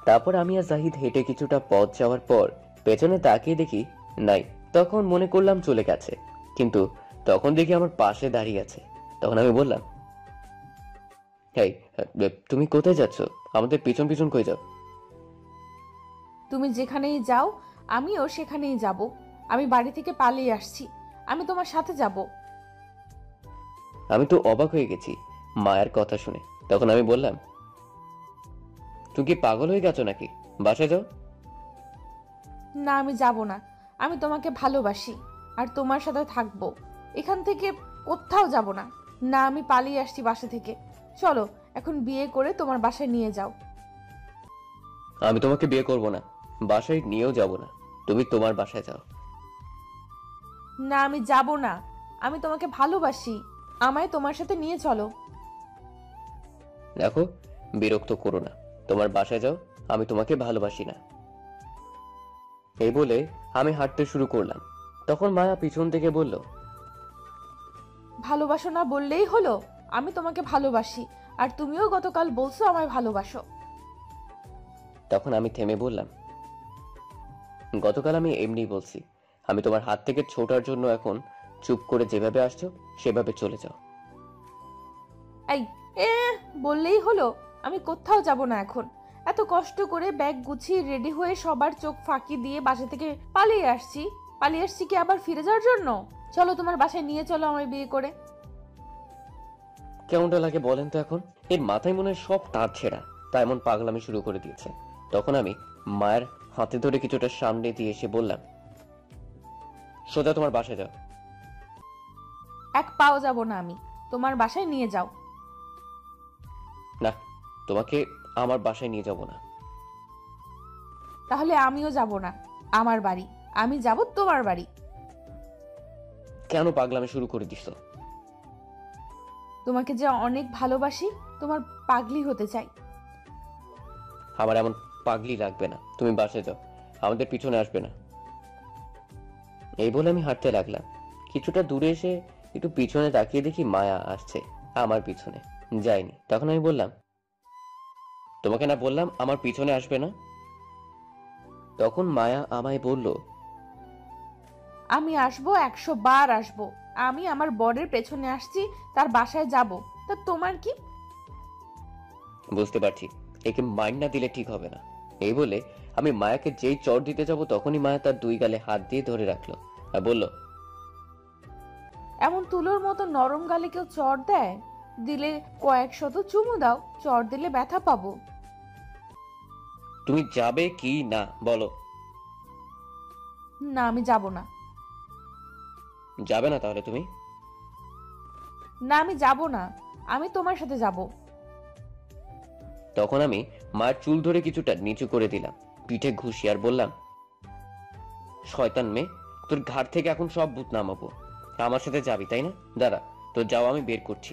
তারপর আমি আর জাহিদ হেঁটে কিছুটা পথ যাওয়ার পর পেছনে তাকিয়ে দেখি নাই। তখন মনে করলাম চলে গেছে, কিন্তু তখন দেখি আমার পাশে দাঁড়িয়ে আছে। তখন আমি বললাম, হেই, তুমি কোথায় যাচ্ছ? আমাদের পিছন পিছন কই যাও? তুমি যেখানেই যাও আমিও সেখানেই যাব। আমি বাড়ি থেকে পালিয়ে আসছি, আমি তোমার সাথে যাব। আমি তো অবাক হয়ে গেছি মায়ের কথা শুনে। তখন আমি বললাম, তুমি কি পাগল হয়ে গেছো নাকি? বাসায় যাও। না, আমি যাব না। আমি তোমাকে ভালোবাসি আর তোমার সাথে থাকবো। এখান থেকে কোথাও যাব না। না, আমি পালিয়ে আসছি বাসা থেকে। চলো এখন বিয়ে করে তোমার বাসায় নিয়ে যাও। আমি তোমাকে বিয়ে করব না, বাসায় নিয়েও যাব না। তুমি তোমার বাসায় যাও। না, আমি যাব না। আমি তোমাকে ভালোবাসি, আমায় তোমার সাথে নিয়ে চলো। দেখো, বিরক্ত করো না, তোমার বাসায় যাও। আমি তোমাকে ভালোবাসি না। এই বলে আমি হাঁটতে শুরু করলাম। তখন মায়া পিছন থেকে বলল, ভালোবাসো না বললেই হলো? আমি তোমাকে ভালোবাসি আর তুমিও গতকাল বলছো আমায় ভালোবাসো। তখন আমি থেমে বললাম, গতকাল আমি এমনি বলছি। আমি তোমার হাত থেকে ছোটার জন্য এখন চুপ করে যেভাবে আসছো সেভাবে চলে যাও। এই বললেই হলো? আমি কোথাও যাব না এখন। এত কষ্ট করে ব্যাগ গুছিয়ে রেডি হয়ে সবার চোখ ফাঁকি দিয়ে বাসা থেকে পালিয়ে আসছি কি আবার ফিরে যাওয়ার জন্য? চলো তোমার বাসায় নিয়ে চলো আমায় বিয়ে করে। কেমনটা লাগে বলেন তো এখন? এর মাথায় মনে হয় সব তার ছেঁড়া, তাই এমন পাগলামি শুরু করে দিয়েছে। তখন আমি মায়ের হাতে ধরে কিছুটা সামনে দিয়ে এসে বললাম, সোজা তোমার বাসায় যাও। এক পাও যাব না আমি। তোমার বাসায় নিয়ে যাও। না, তোমাকে আমার বাসায় নিয়ে যাব না। তাহলে আমিও যাব না আমার বাড়ি, আমি যাব তোমার বাড়ি। কেন পাগলামি শুরু করে দিছ? তোমাকে যে অনেক ভালোবাসি, তোমার পাগলি হতে চাই। আমার এমন পাগলি লাগবে না, তুমি বাসায় যাও, আমাদের পিছনে আসবে না। এই বলে আমি হাঁটতে লাগলাম। কিছুটা দূরে এসে একটু পিছনে তাকিয়ে দেখি মায়া আসছে আমার পিছনে। যায়নি। তখন আমি বললাম, তোমাকে না বললাম আমার পিছনে আসবে না? তখন মায়া আমায় বলল, আমি আসবো, 100 বার আসবো। আমি আমার বরের পেছনে আসছি, তার বাসায় যাব। তা তোমার কি? বুঝতে পারছি, একে মাইন্ড না দিলে ঠিক হবে না। এই বলে আমি মায়াকে যেই চড় দিতে যাব তখনই মায়া তার দুই গালে হাত দিয়ে ধরে রাখলো আর বলল, এমন তুলোর মতো নরম গালে কেউ চড় দেয়? দিলে কয়েক শত চুমু দাও, চড় দিলে ব্যথা পাবো। তুমি যাবে কি না বলো? না, আমি যাব না। যাবে না তাহলে তুমি? না, আমি যাব না। আমি তোমার সাথে যাব। তখন আমি মায়ের চুল ধরে কিছুটা নিচু করে দিলাম, পিঠে ঘুষি, আর বললাম, শয়তান মেয়ে, তোর ঘাট থেকে এখন সব ভূত নামাবো। আমার সাথে যাবি তাই না? দাঁড়া, তোর যাও আমি বের করছি।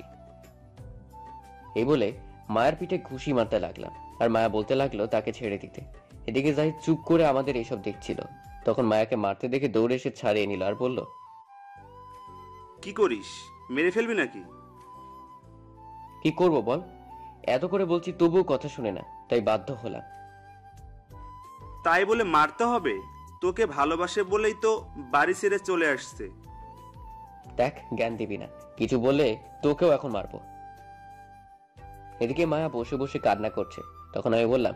এই বলে মায়ের পিঠে ঘুষি মারতে লাগলাম আর মায়া বলতে লাগলো তাকে ছেড়ে দিতে। এদিকে যাই চুপ করে আমাদের এসব দেখছিল। তখন মায়াকে মারতে দেখে দৌড়ে এসে ছাড়িয়ে নিল আর বলল, কি করিস, মেরে ফেলবি নাকি? কি করব বল? এত করে বলছি তবুও কথা শুনে না, তাই বাধ্য হলাম। তাই বলে মারতে হবে? তোকে ভালোবাসে বলেই তো বাড়ি ছেড়ে চলে আসছে। দেখ, জ্ঞান দিবি না, কিছু বললে তোকেও এখন মারবো। এদিকে মায়া বসে বসে কান্না করছে তখন আমি বললাম,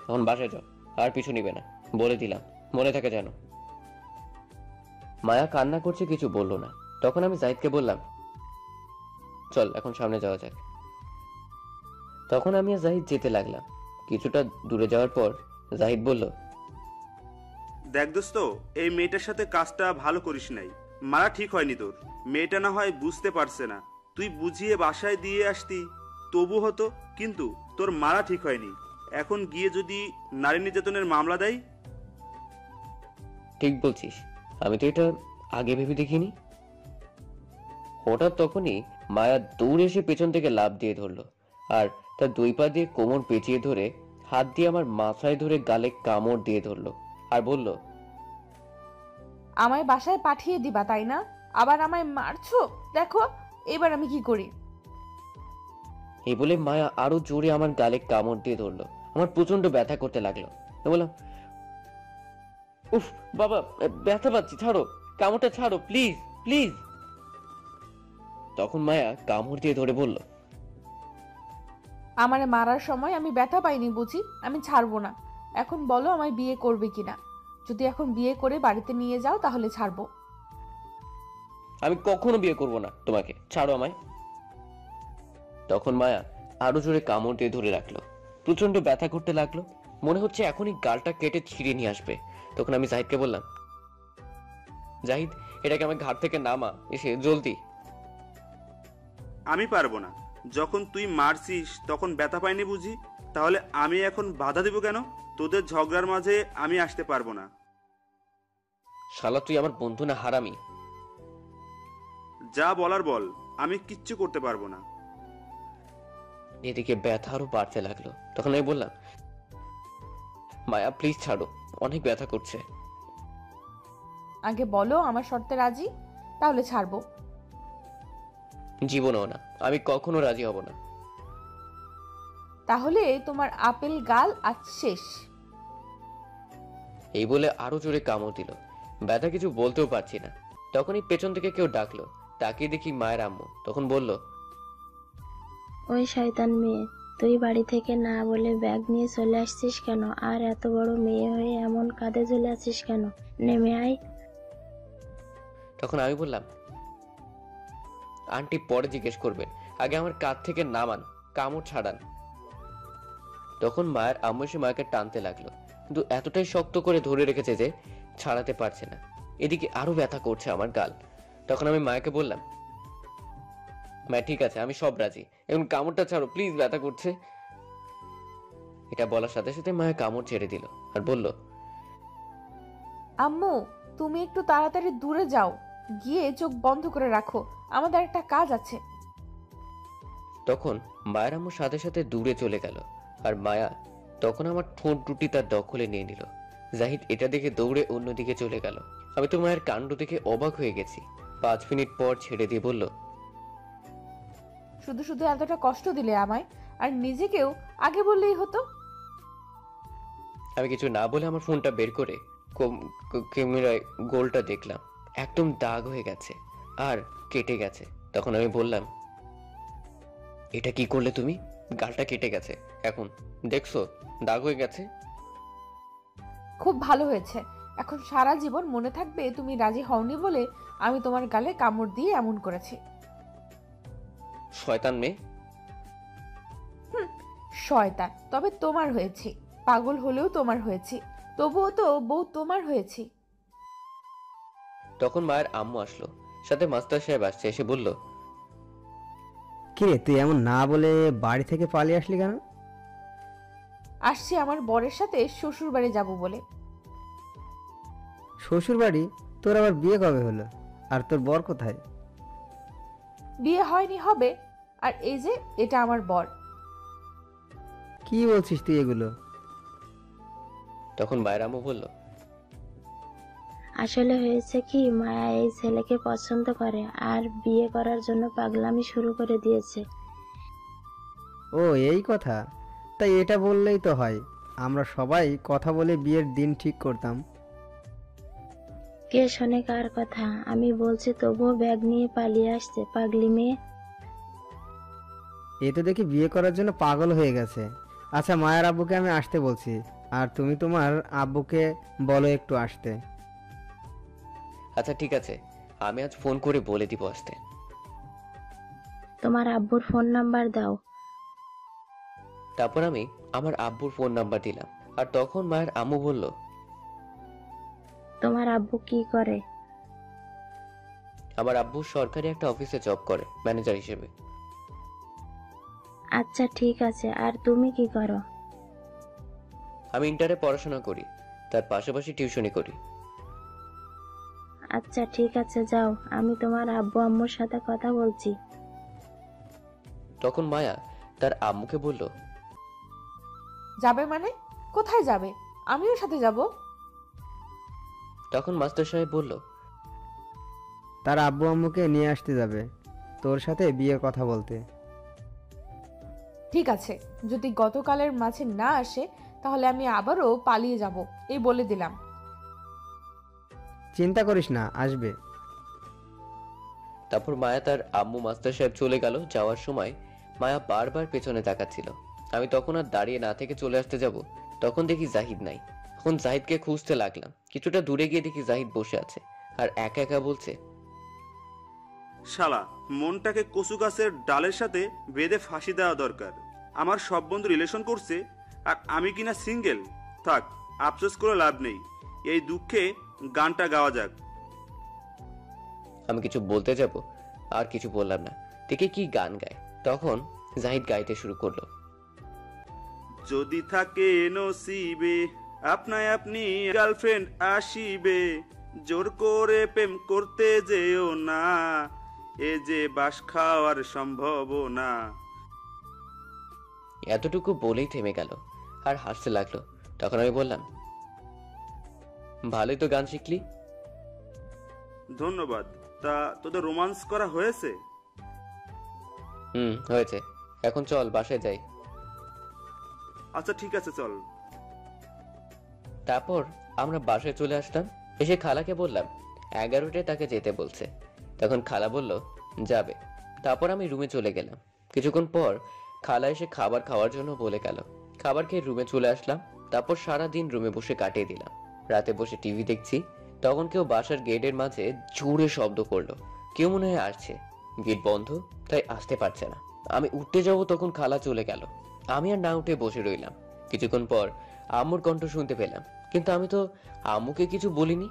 এখন বাসায় যাও, আর পিছু নিবে না, বলে দিলাম, মনে থাকে যেন। মায়া কান্না করছে, কিছু বললো না। তখন আমি জাহিদকে বললাম, চল এখন সামনে যাওয়া যাক। তখন আমি আর জাহিদ যেতে লাগলাম। কিছুটা দূরে যাওয়ার পর জাহিদ বলল, দেখ দোস্ত, এই মেয়েটার সাথে কাজটা ভালো করিস নাই। মারা ঠিক হয়নি তোর। মেয়েটা না হয় বুঝতে পারছে না, তুই বুঝিয়ে বাসায় দিয়ে আসতি তবু হতো, কিন্তু তোর মারা ঠিক হয়নি। এখন গিয়ে যদি নারী নির্যাতনের মামলা দেয়। ঠিক বলছিস, আমি তো এটা আগে ভেবে দেখিনি। হঠাৎ তখনই মায়া দৌড়ে এসে পেছন থেকে লাফ দিয়ে ধরলো, আর তার দুই পা দিয়ে কোমর পেঁচিয়ে ধরে হাত দিয়ে আমার মাথায় ধরে গালে কামড় দিয়ে ধরলো, আর বলল, আমায় বাসায় পাঠিয়ে দিবা তাই না? আবার আমায় মারছো, দেখো এবার আমি কি করি। এই বলে মায়া আরো জোরে আমার গালে কামড় দিয়ে ধরলো। আমার প্রচন্ড ব্যথা করতে লাগলো। আমি বললাম, উফ বাবা, ব্যথা পাচ্ছি, ছাড়ো, কামড়টা ছাড়ো, প্লিজ প্লিজ। তখন মায়া কামড় দিয়ে ধরে বলল, আমারে মারার সময় আমি ব্যথা পাইনি বুঝি, আমি ছাড়বো না। এখন বলো আমায় বিয়ে করবে কিনা? যদি এখন বিয়ে করে বাড়িতে নিয়ে যাও তাহলে ছাড়বো। আমি কখনো বিয়ে করব না তোমাকে, ছাড়ো আমায়। তখন মায়া আরো জোরে কামড় দিয়ে ধরে রাখলো। প্রচন্ড ব্যথা করতে লাগলো, মনে হচ্ছে এখনই গালটা কেটে ছিঁড়ে নিয়ে আসবে। তখন আমি জাহিদকে বললাম, জাহিদ, এটাকে আমার ঘাট থেকে নামা, এসে জলদি। আমি পারবো না। যখন তুই মারছিস তখন ব্যথা পাইনি বুঝি, তাহলে আমি এখন বাধা দিব কেন? তোদের ঝগড়ার মাঝে আমি আসতে পারবো না। শালা তুই আমার বন্ধু না হারামি? যা বলার বল, আমি কিচ্ছু করতে পারবো না। এদিকে ব্যথা আরো বাড়তে লাগলো। তখন আমি বললাম, মায়া প্লিজ ছাড়ো, অনেক ব্যথা করছে। আগে বলো আমার শর্তে রাজি, তাহলে ছাড়বো। জীবনেও না, আমি কখনো রাজি হব না। তাহলে তোমার আপেল গাল আজ শেষ। এই বলে আরো জোরে কামড় দিল। ব্যথা কিছু বলতেও পারছি না। তখনই পেছন থেকে কেউ ডাকলো। তাকিয়ে দেখি মায়ের আম্মু। তখন বলল, ওই শয়তান মেয়ে, তুই বাড়ি থেকে না বলে ব্যাগ নিয়ে চলে আসছিস কেন? আর এত বড় মেয়ে হয়ে এমন কাঁধে চলে আসছিস কেন? নেমে আয়। তখন আমি বললাম, আন্টি পরে জিজ্ঞেস করবেন, আগে আমার কাঁধ থেকে নামান, কামড় ছাড়ান। তখন মায়ের আম্মু এসে মাকে টানতে লাগলো, কিন্তু এতটাই শক্ত করে ধরে রেখেছে যে ছাড়াতে পারছে না। এদিকে আরো ব্যথা করছে আমার গাল। তখন আমি মাকে বললাম, মা ঠিক আছে, আমি সব রাজি, এখন কামড়টা ছাড়ো প্লিজ, ব্যথা করছে। এটা বলার সাথে সাথে মায়া কামড় ছেড়ে দিল আর বলল, আম্মু তুমি একটু তাড়াতাড়ি দূরে যাও, গিয়ে চোখ বন্ধ করে রাখো, আমাদের একটা কাজ আছে। তখন মায়ের আম্মু সাথে সাথে দূরে চলে গেল, আর মায়া তখন আমার ঠোঁট দুটি তার দখলে নিয়ে নিল। জাহিদ এটা দেখে দৌড়ে অন্যদিকে চলে গেল। আমি তো মায়ের কাণ্ড দেখে অবাক হয়ে গেছি। 5 মিনিট পর ছেড়ে দিয়ে বলল, শুধু শুধু এতটা কষ্ট দিলে আমায়, আর নিজেকেও আগে বললেই হতো। আমি কিছু না বলে আমার ফোনটা বের করে ক্যামেরায় গোলটা দেখলাম, একদম দাগ হয়ে গেছে আর কেটে গেছে। তখন আমি বললাম, এটা কি করলে তুমি? গালটা কেটে গেছে, এখন দেখছো দাগ হয়ে গেছে। খুব ভালো হয়েছে, এখন সারা জীবন মনে থাকবে তুমি রাজি হওনি বলে আমি তোমার গালে কামড় দিয়ে এমন করেছি। শয়তান মেয়ে। শয়তান তবে তোমার হয়েছি, পাগল হলেও তোমার হয়েছি, তবুও তো বউ তোমার হয়েছি। তখন মায়ের আম্মু আসলো, সাথে মাস্টার সাহেব আসছে, এসে বলল, কিরে তুই এমন না বলে বাড়ি থেকে পালিয়ে আসলি কেন? আসছি আমার বরের সাথে শ্বশুর বাড়ি যাবো বলে। শ্বশুর বাড়ি? তোর আবার বিয়ে কবে হলো? আর তোর বর কোথায়? বিয়ে হয়নি, হবে। আর এই যে এটা আমার বর। কি বলছিস তুই এগুলো? তখন মায়ের আম্মু বলল, আসলে হয়েছে কি, মায়া এই ছেলেকে পছন্দ করে আর বিয়ে করার জন্য পাগলামি শুরু করে দিয়েছে। ও এই কথা? তাই এটা বললেই তো হয়, আমরা সবাই কথা বলে বিয়ের দিন ঠিক করতাম। কে শোনে কার কথা? আমি বলছি তবুও ব্যাগ নিয়ে পালিয়ে আসছে পাগলি মেয়ে। এ তো দেখি বিয়ে করার জন্য পাগল হয়ে গেছে। আচ্ছা, মায়ের আব্বুকে আমি আসতে বলছি, আর তুমি তোমার আব্বুকে বলো একটু আসতে। আচ্ছা ঠিক আছে, আমি আজ ফোন করে বলে দিব আসতে। তোমার আব্বুর ফোন নাম্বার দাও। তারপর আমি আমার আব্বুর ফোন নাম্বার দিলাম, আর তখন মায়ের আম্মু বলল, তোমার আব্বু কি করে? আমার আব্বু সরকারি একটা অফিসে জব করে ম্যানেজার হিসেবে। আচ্ছা ঠিক আছে, আর তুমি কি করো? আমি ইন্টারে পড়াশোনা করি, তার পাশাপাশি টিউশনি করি। আচ্ছা ঠিক আছে, যাও, আমি তোমার আব্বু আম্মুর সাথে কথা বলছি। তখন মায়া তার আম্মুকে বলল, যাবে মানে? কোথায় যাবে? আমিও সাথে যাব। তখন মাস্টার সাহেব বলল, তার আব্বু আম্মুকে নিয়ে আসতে যাবে তোর সাথে বিয়ের কথা বলতে। ঠিক আছে, যদি গতকালের মাঝে না আসে তাহলে আমি আবারও পালিয়ে যাব, এই বলে দিলাম। চিন্তা করিস না, আসবে। তারপর মায়া তার আম্মু মাস্টার সাহেব চলে গেল। যাওয়ার সময় মায়া বারবার পেছনে তাকাচ্ছিল। আমি তখন আর দাঁড়িয়ে না থেকে চলে আসতে যাব, তখন দেখি জাহিদ নাই। তখন জাহিদকে খুঁজতে লাগলাম। কিছুটা দূরে গিয়ে দেখি জাহিদ বসে আছে আর একা একা বলছে, শালা, মনটাকে কচু গাছের ডালের সাথে বেঁধে ফাঁসি দেওয়া দরকার। আমার সব বন্ধু রিলেশন করছে আর আমি কিনা সিঙ্গেল। থাক, আফসোস করে লাভ নেই, এই দুঃখে গানটা গাওয়া যাক। আমি কিছু বলতে যাব, আর কিছু বললাম না। দেখে কি গান গায়। তখন জাহিদ গাইতে শুরু করলো, যদি থাকে নসিবে আপনায় আপনি গার্লফ্রেন্ড আসিবে, জোর করে প্রেম করতে যেও না, এ যে বাস খাওয়ার সম্ভাবনা। এতটুকু বলেই থেমে গেল আর হাসতে লাগলো। তখন আমি বললাম, ভালোই তো গান শিখলি। ধন্যবাদ। তা তোদের রোমান্স করা হয়েছে? হয়েছে। এখন চল বাসায় যাই। আচ্ছা ঠিক আছে, চল। তারপর আমরা বাসায় চলে আসলাম। এসে খালাকে বললাম 11টায় তাকে যেতে বলছে। তখন খালা বলল যাবে। তারপর আমি রুমে চলে গেলাম। কিছুক্ষণ পর খালা এসে খাবার খাওয়ার জন্য বলে গেল। খাবার খেয়ে রুমে চলে আসলাম। তারপর সারাদিন রুমে বসে কাটিয়ে দিলাম। রাতে বসে টিভি দেখছি। তখন কেউ বাসার গেটের মাঝে জোরে শব্দ করলো। কেউ মনে হয় আসছে। গেট বন্ধ, তাই আসতে পারছে না। আমি উঠতে যাব, তখন খালা চলে গেল। আমি আর না উঠে বসে রইলাম। কিছুক্ষণ পর আম্মুর কণ্ঠ শুনতে পেলাম, কিন্তু আমি তো আম্মুকে কিছু বলিনি।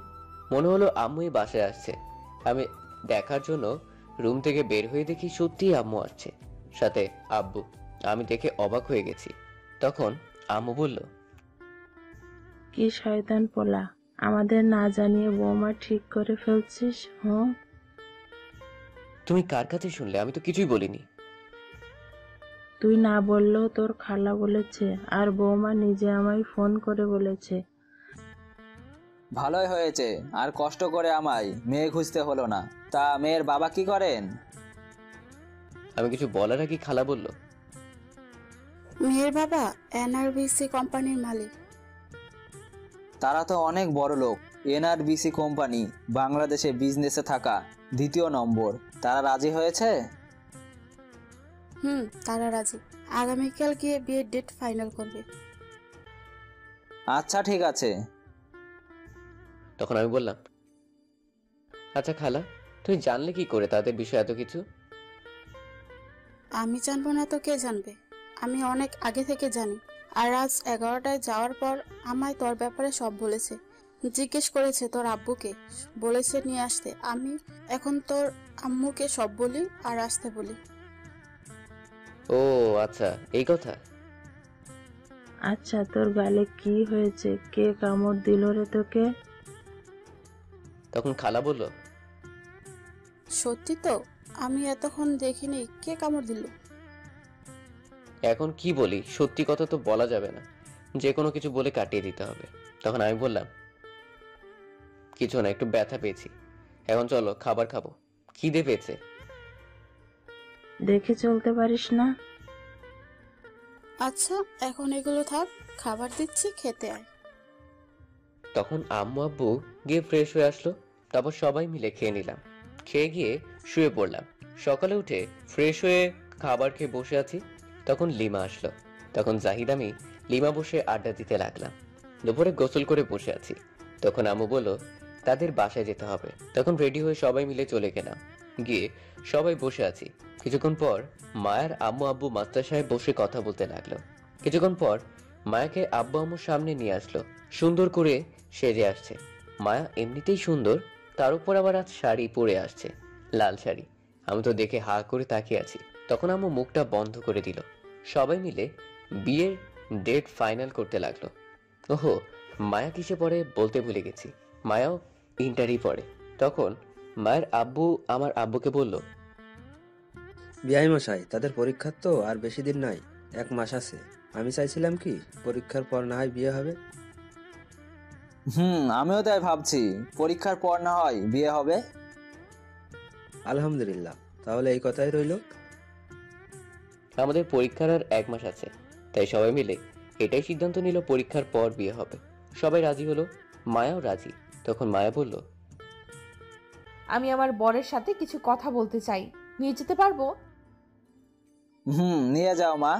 মনে হলো আম্মুই বাসায় আসছে। আমি দেখার জন্য রুম থেকে বের হয়ে দেখি সত্যিই আম্মু আসছে, সাথে আব্বু। আমি দেখে অবাক হয়ে গেছি। তখন আম্মু বলল, কি শয়তান পোলা, আমাদের না জানিয়ে বৌমা ঠিক করে ফেলছিস। তুমি কার কাছে শুনলে? আমি তো কিছুই বলিনি। তুই না বললেও তোর খালা বলেছে, আর বৌমা নিজে আমায় ফোন করে বলেছে। ভালোই হয়েছে, আর কষ্ট করে আমায় মেয়ে খুঁজতে হলো না। তা মেয়ের বাবা কি করেন? আমি কিছু বলার আগে খালা বলল, মেয়ের বাবা এনআরবিসি কোম্পানির মালিক। তারা তো অনেক বড় লোক। এনআরবিসি কোম্পানি বাংলাদেশে বিজনেসে থাকা 2য় নম্বর। তারা রাজি হয়েছে? তারা রাজি। আগামীকাল গিয়ে বিয়ের ডেট ফাইনাল করবে। আচ্ছা ঠিক আছে। তখন আমি বললাম, আচ্ছা খালা, তুমি জানলে কি করে তাদের বিষয়ে এত কিছু? আমি জানবো না তো কে জানবে? আমি অনেক আগে থেকে জানি। আর আজ 11টায় যাওয়ার পর আমায় তোর ব্যাপারে সব বলেছে। জিজ্ঞেস করেছে তোর আব্বুকে, বলেছে নিয়ে আসতে। আমি এখন তোর আম্মুকে সব বলি আর আসতে বলি। ও আচ্ছা, এই কথা। আচ্ছা, তোর গালে কি হয়েছে? কে কামড় দিল রে তোকে? তখন খালা বলল, সত্যি তো, আমি এতক্ষণ দেখিনি। কে কামড় দিল? এখন কি বলি, সত্যি কথা তো বলা যাবে না, যে কোনো কিছু বলে কাটিয়ে দিতে হবে। তখন আমি বললাম, কিছু না, একটু ব্যথা পেয়েছি। এখন চলো খাবার খাবো, খিদে পেয়েছে। দেখে চলতে পারিস না? আচ্ছা, এখন এগুলো থাক, খাবার দিচ্ছি, খেতে আয়। তখন আম্মু আব্বু গিয়ে ফ্রেশ হয়ে আসলো। তারপর সবাই মিলে খেয়ে নিলাম। খেয়ে গিয়ে শুয়ে পড়লাম। সকালে উঠে ফ্রেশ হয়ে খাবার খেয়ে বসে আছি, তখন লিমা আসলো। তখন জাহিদ আমি লিমা বসে আড্ডা দিতে লাগলাম। দুপুরে গোসল করে বসে আছি, তখন আম্মু বলল তাদের বাসায় যেতে হবে। তখন রেডি হয়ে সবাই মিলে চলে গেলাম। গিয়ে সবাই বসে আছি। কিছুক্ষণ পর মায়ার আম্মু আব্বু মাস্টার সাহেব বসে কথা বলতে লাগলো। কিছুক্ষণ পর মায়াকে আব্বু আম্মুর সামনে নিয়ে আসলো। সুন্দর করে সেজে আসছে। মায়া এমনিতেই সুন্দর, তার উপর আবার আজ শাড়ি পরে আসছে, লাল শাড়ি। আমি তো দেখে হা করে তাকিয়ে আছি। তখন আম্মু মুখটা বন্ধ করে দিল। সবাই মিলে বিয়ের ডেট ফাইনাল করতে লাগলো। ওহো, মায়া কিসে পড়ে বলতে ভুলে গেছি। মায়াও ইন্টারই পড়ে। তখন মায়ের আব্বু আমার আব্বুকে বলল, বিআই মশাই, তাদের পরীক্ষার তো আর বেশি দিন নাই, 1 মাস আছে। আমি চাইছিলাম কি পরীক্ষার পর না হয় বিয়ে হবে। আমিও তাই ভাবছি, পরীক্ষার পর না হয় বিয়ে হবে। আলহামদুলিল্লাহ, তাহলে এই কথাই রইল। আমাদের পরীক্ষার আর 1 মাস আছে, তাই সবাই মিলে এটাই সিদ্ধান্ত নিল পরীক্ষার পর বিয়ে হবে। সবাই রাজি হলো, মায়াও রাজি। তখন মায়া বলল, আমি আমার বরের সাথে কিছু কথা বলতে চাই, নিয়ে যেতে পারবো? নিয়ে যাও মা।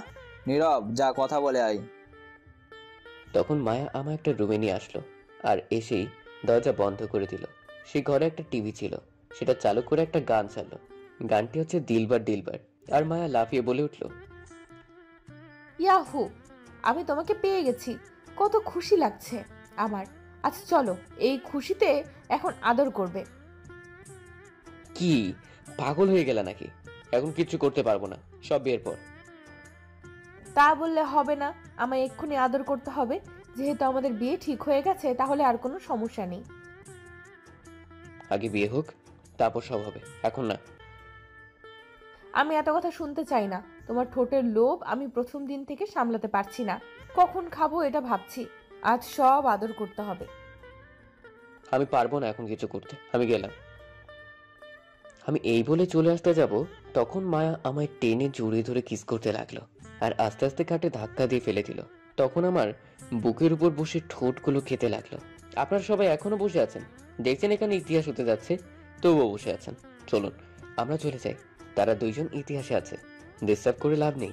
নীরব, যা কথা বলে আয়। তখন মায়া আমার একটা রুমে নিয়ে আসলো আর এসেই দরজা বন্ধ করে দিল। সে ঘরে একটা টিভি ছিল, সেটা চালু করে একটা গান চাললো। গানটি হচ্ছে দিলবার দিলবার। আর মায়া লাফিয়ে বলে উঠল, ইয়াহু, আমি তোমাকে পেয়ে গেছি, কত খুশি লাগছে আমার। আচ্ছা চলো, এই খুশিতে এখন আদর করবে। কি পাগল হয়ে গেল নাকি? এখন কিচ্ছু করতে পারবো না, সব বিয়ের পর। তা বললে হবে না, আমায় এক্ষুনি আদর করতে হবে। যেহেতু আমাদের বিয়ে ঠিক হয়ে গেছে, তাহলে আর কোনো সমস্যা নেই। আগে বিয়ে হোক, তারপর সব হবে, এখন না। আমি এত কথা শুনতে চাই না। তোমার ঠোঁটের লোভ আমি প্রথম দিন থেকে সামলাতে পারছি না। কখন খাবো এটা ভাবছি। আজ সব আদর করতে হবে। আমি পারবো না এখন কিছু করতে, আমি গেলাম। আমি এই বলে চলে আসতে যাব, তখন মায়া আমায় টেনে জড়িয়ে ধরে কিস করতে লাগলো আর আস্তে আস্তে কাটে ধাক্কা দিয়ে ফেলে দিল। তখন আমার বুকের উপর বসে ঠোঁটগুলো খেতে লাগলো। আপনারা সবাই এখনো বসে আছেন, দেখছেন এখানে ইতিহাস হতে যাচ্ছে, তবুও বসে আছেন। চলুন আমরা চলে যাই, তারা দুইজন ইতিহাসে আছে, ডিস্টার্ব করে লাভ নেই।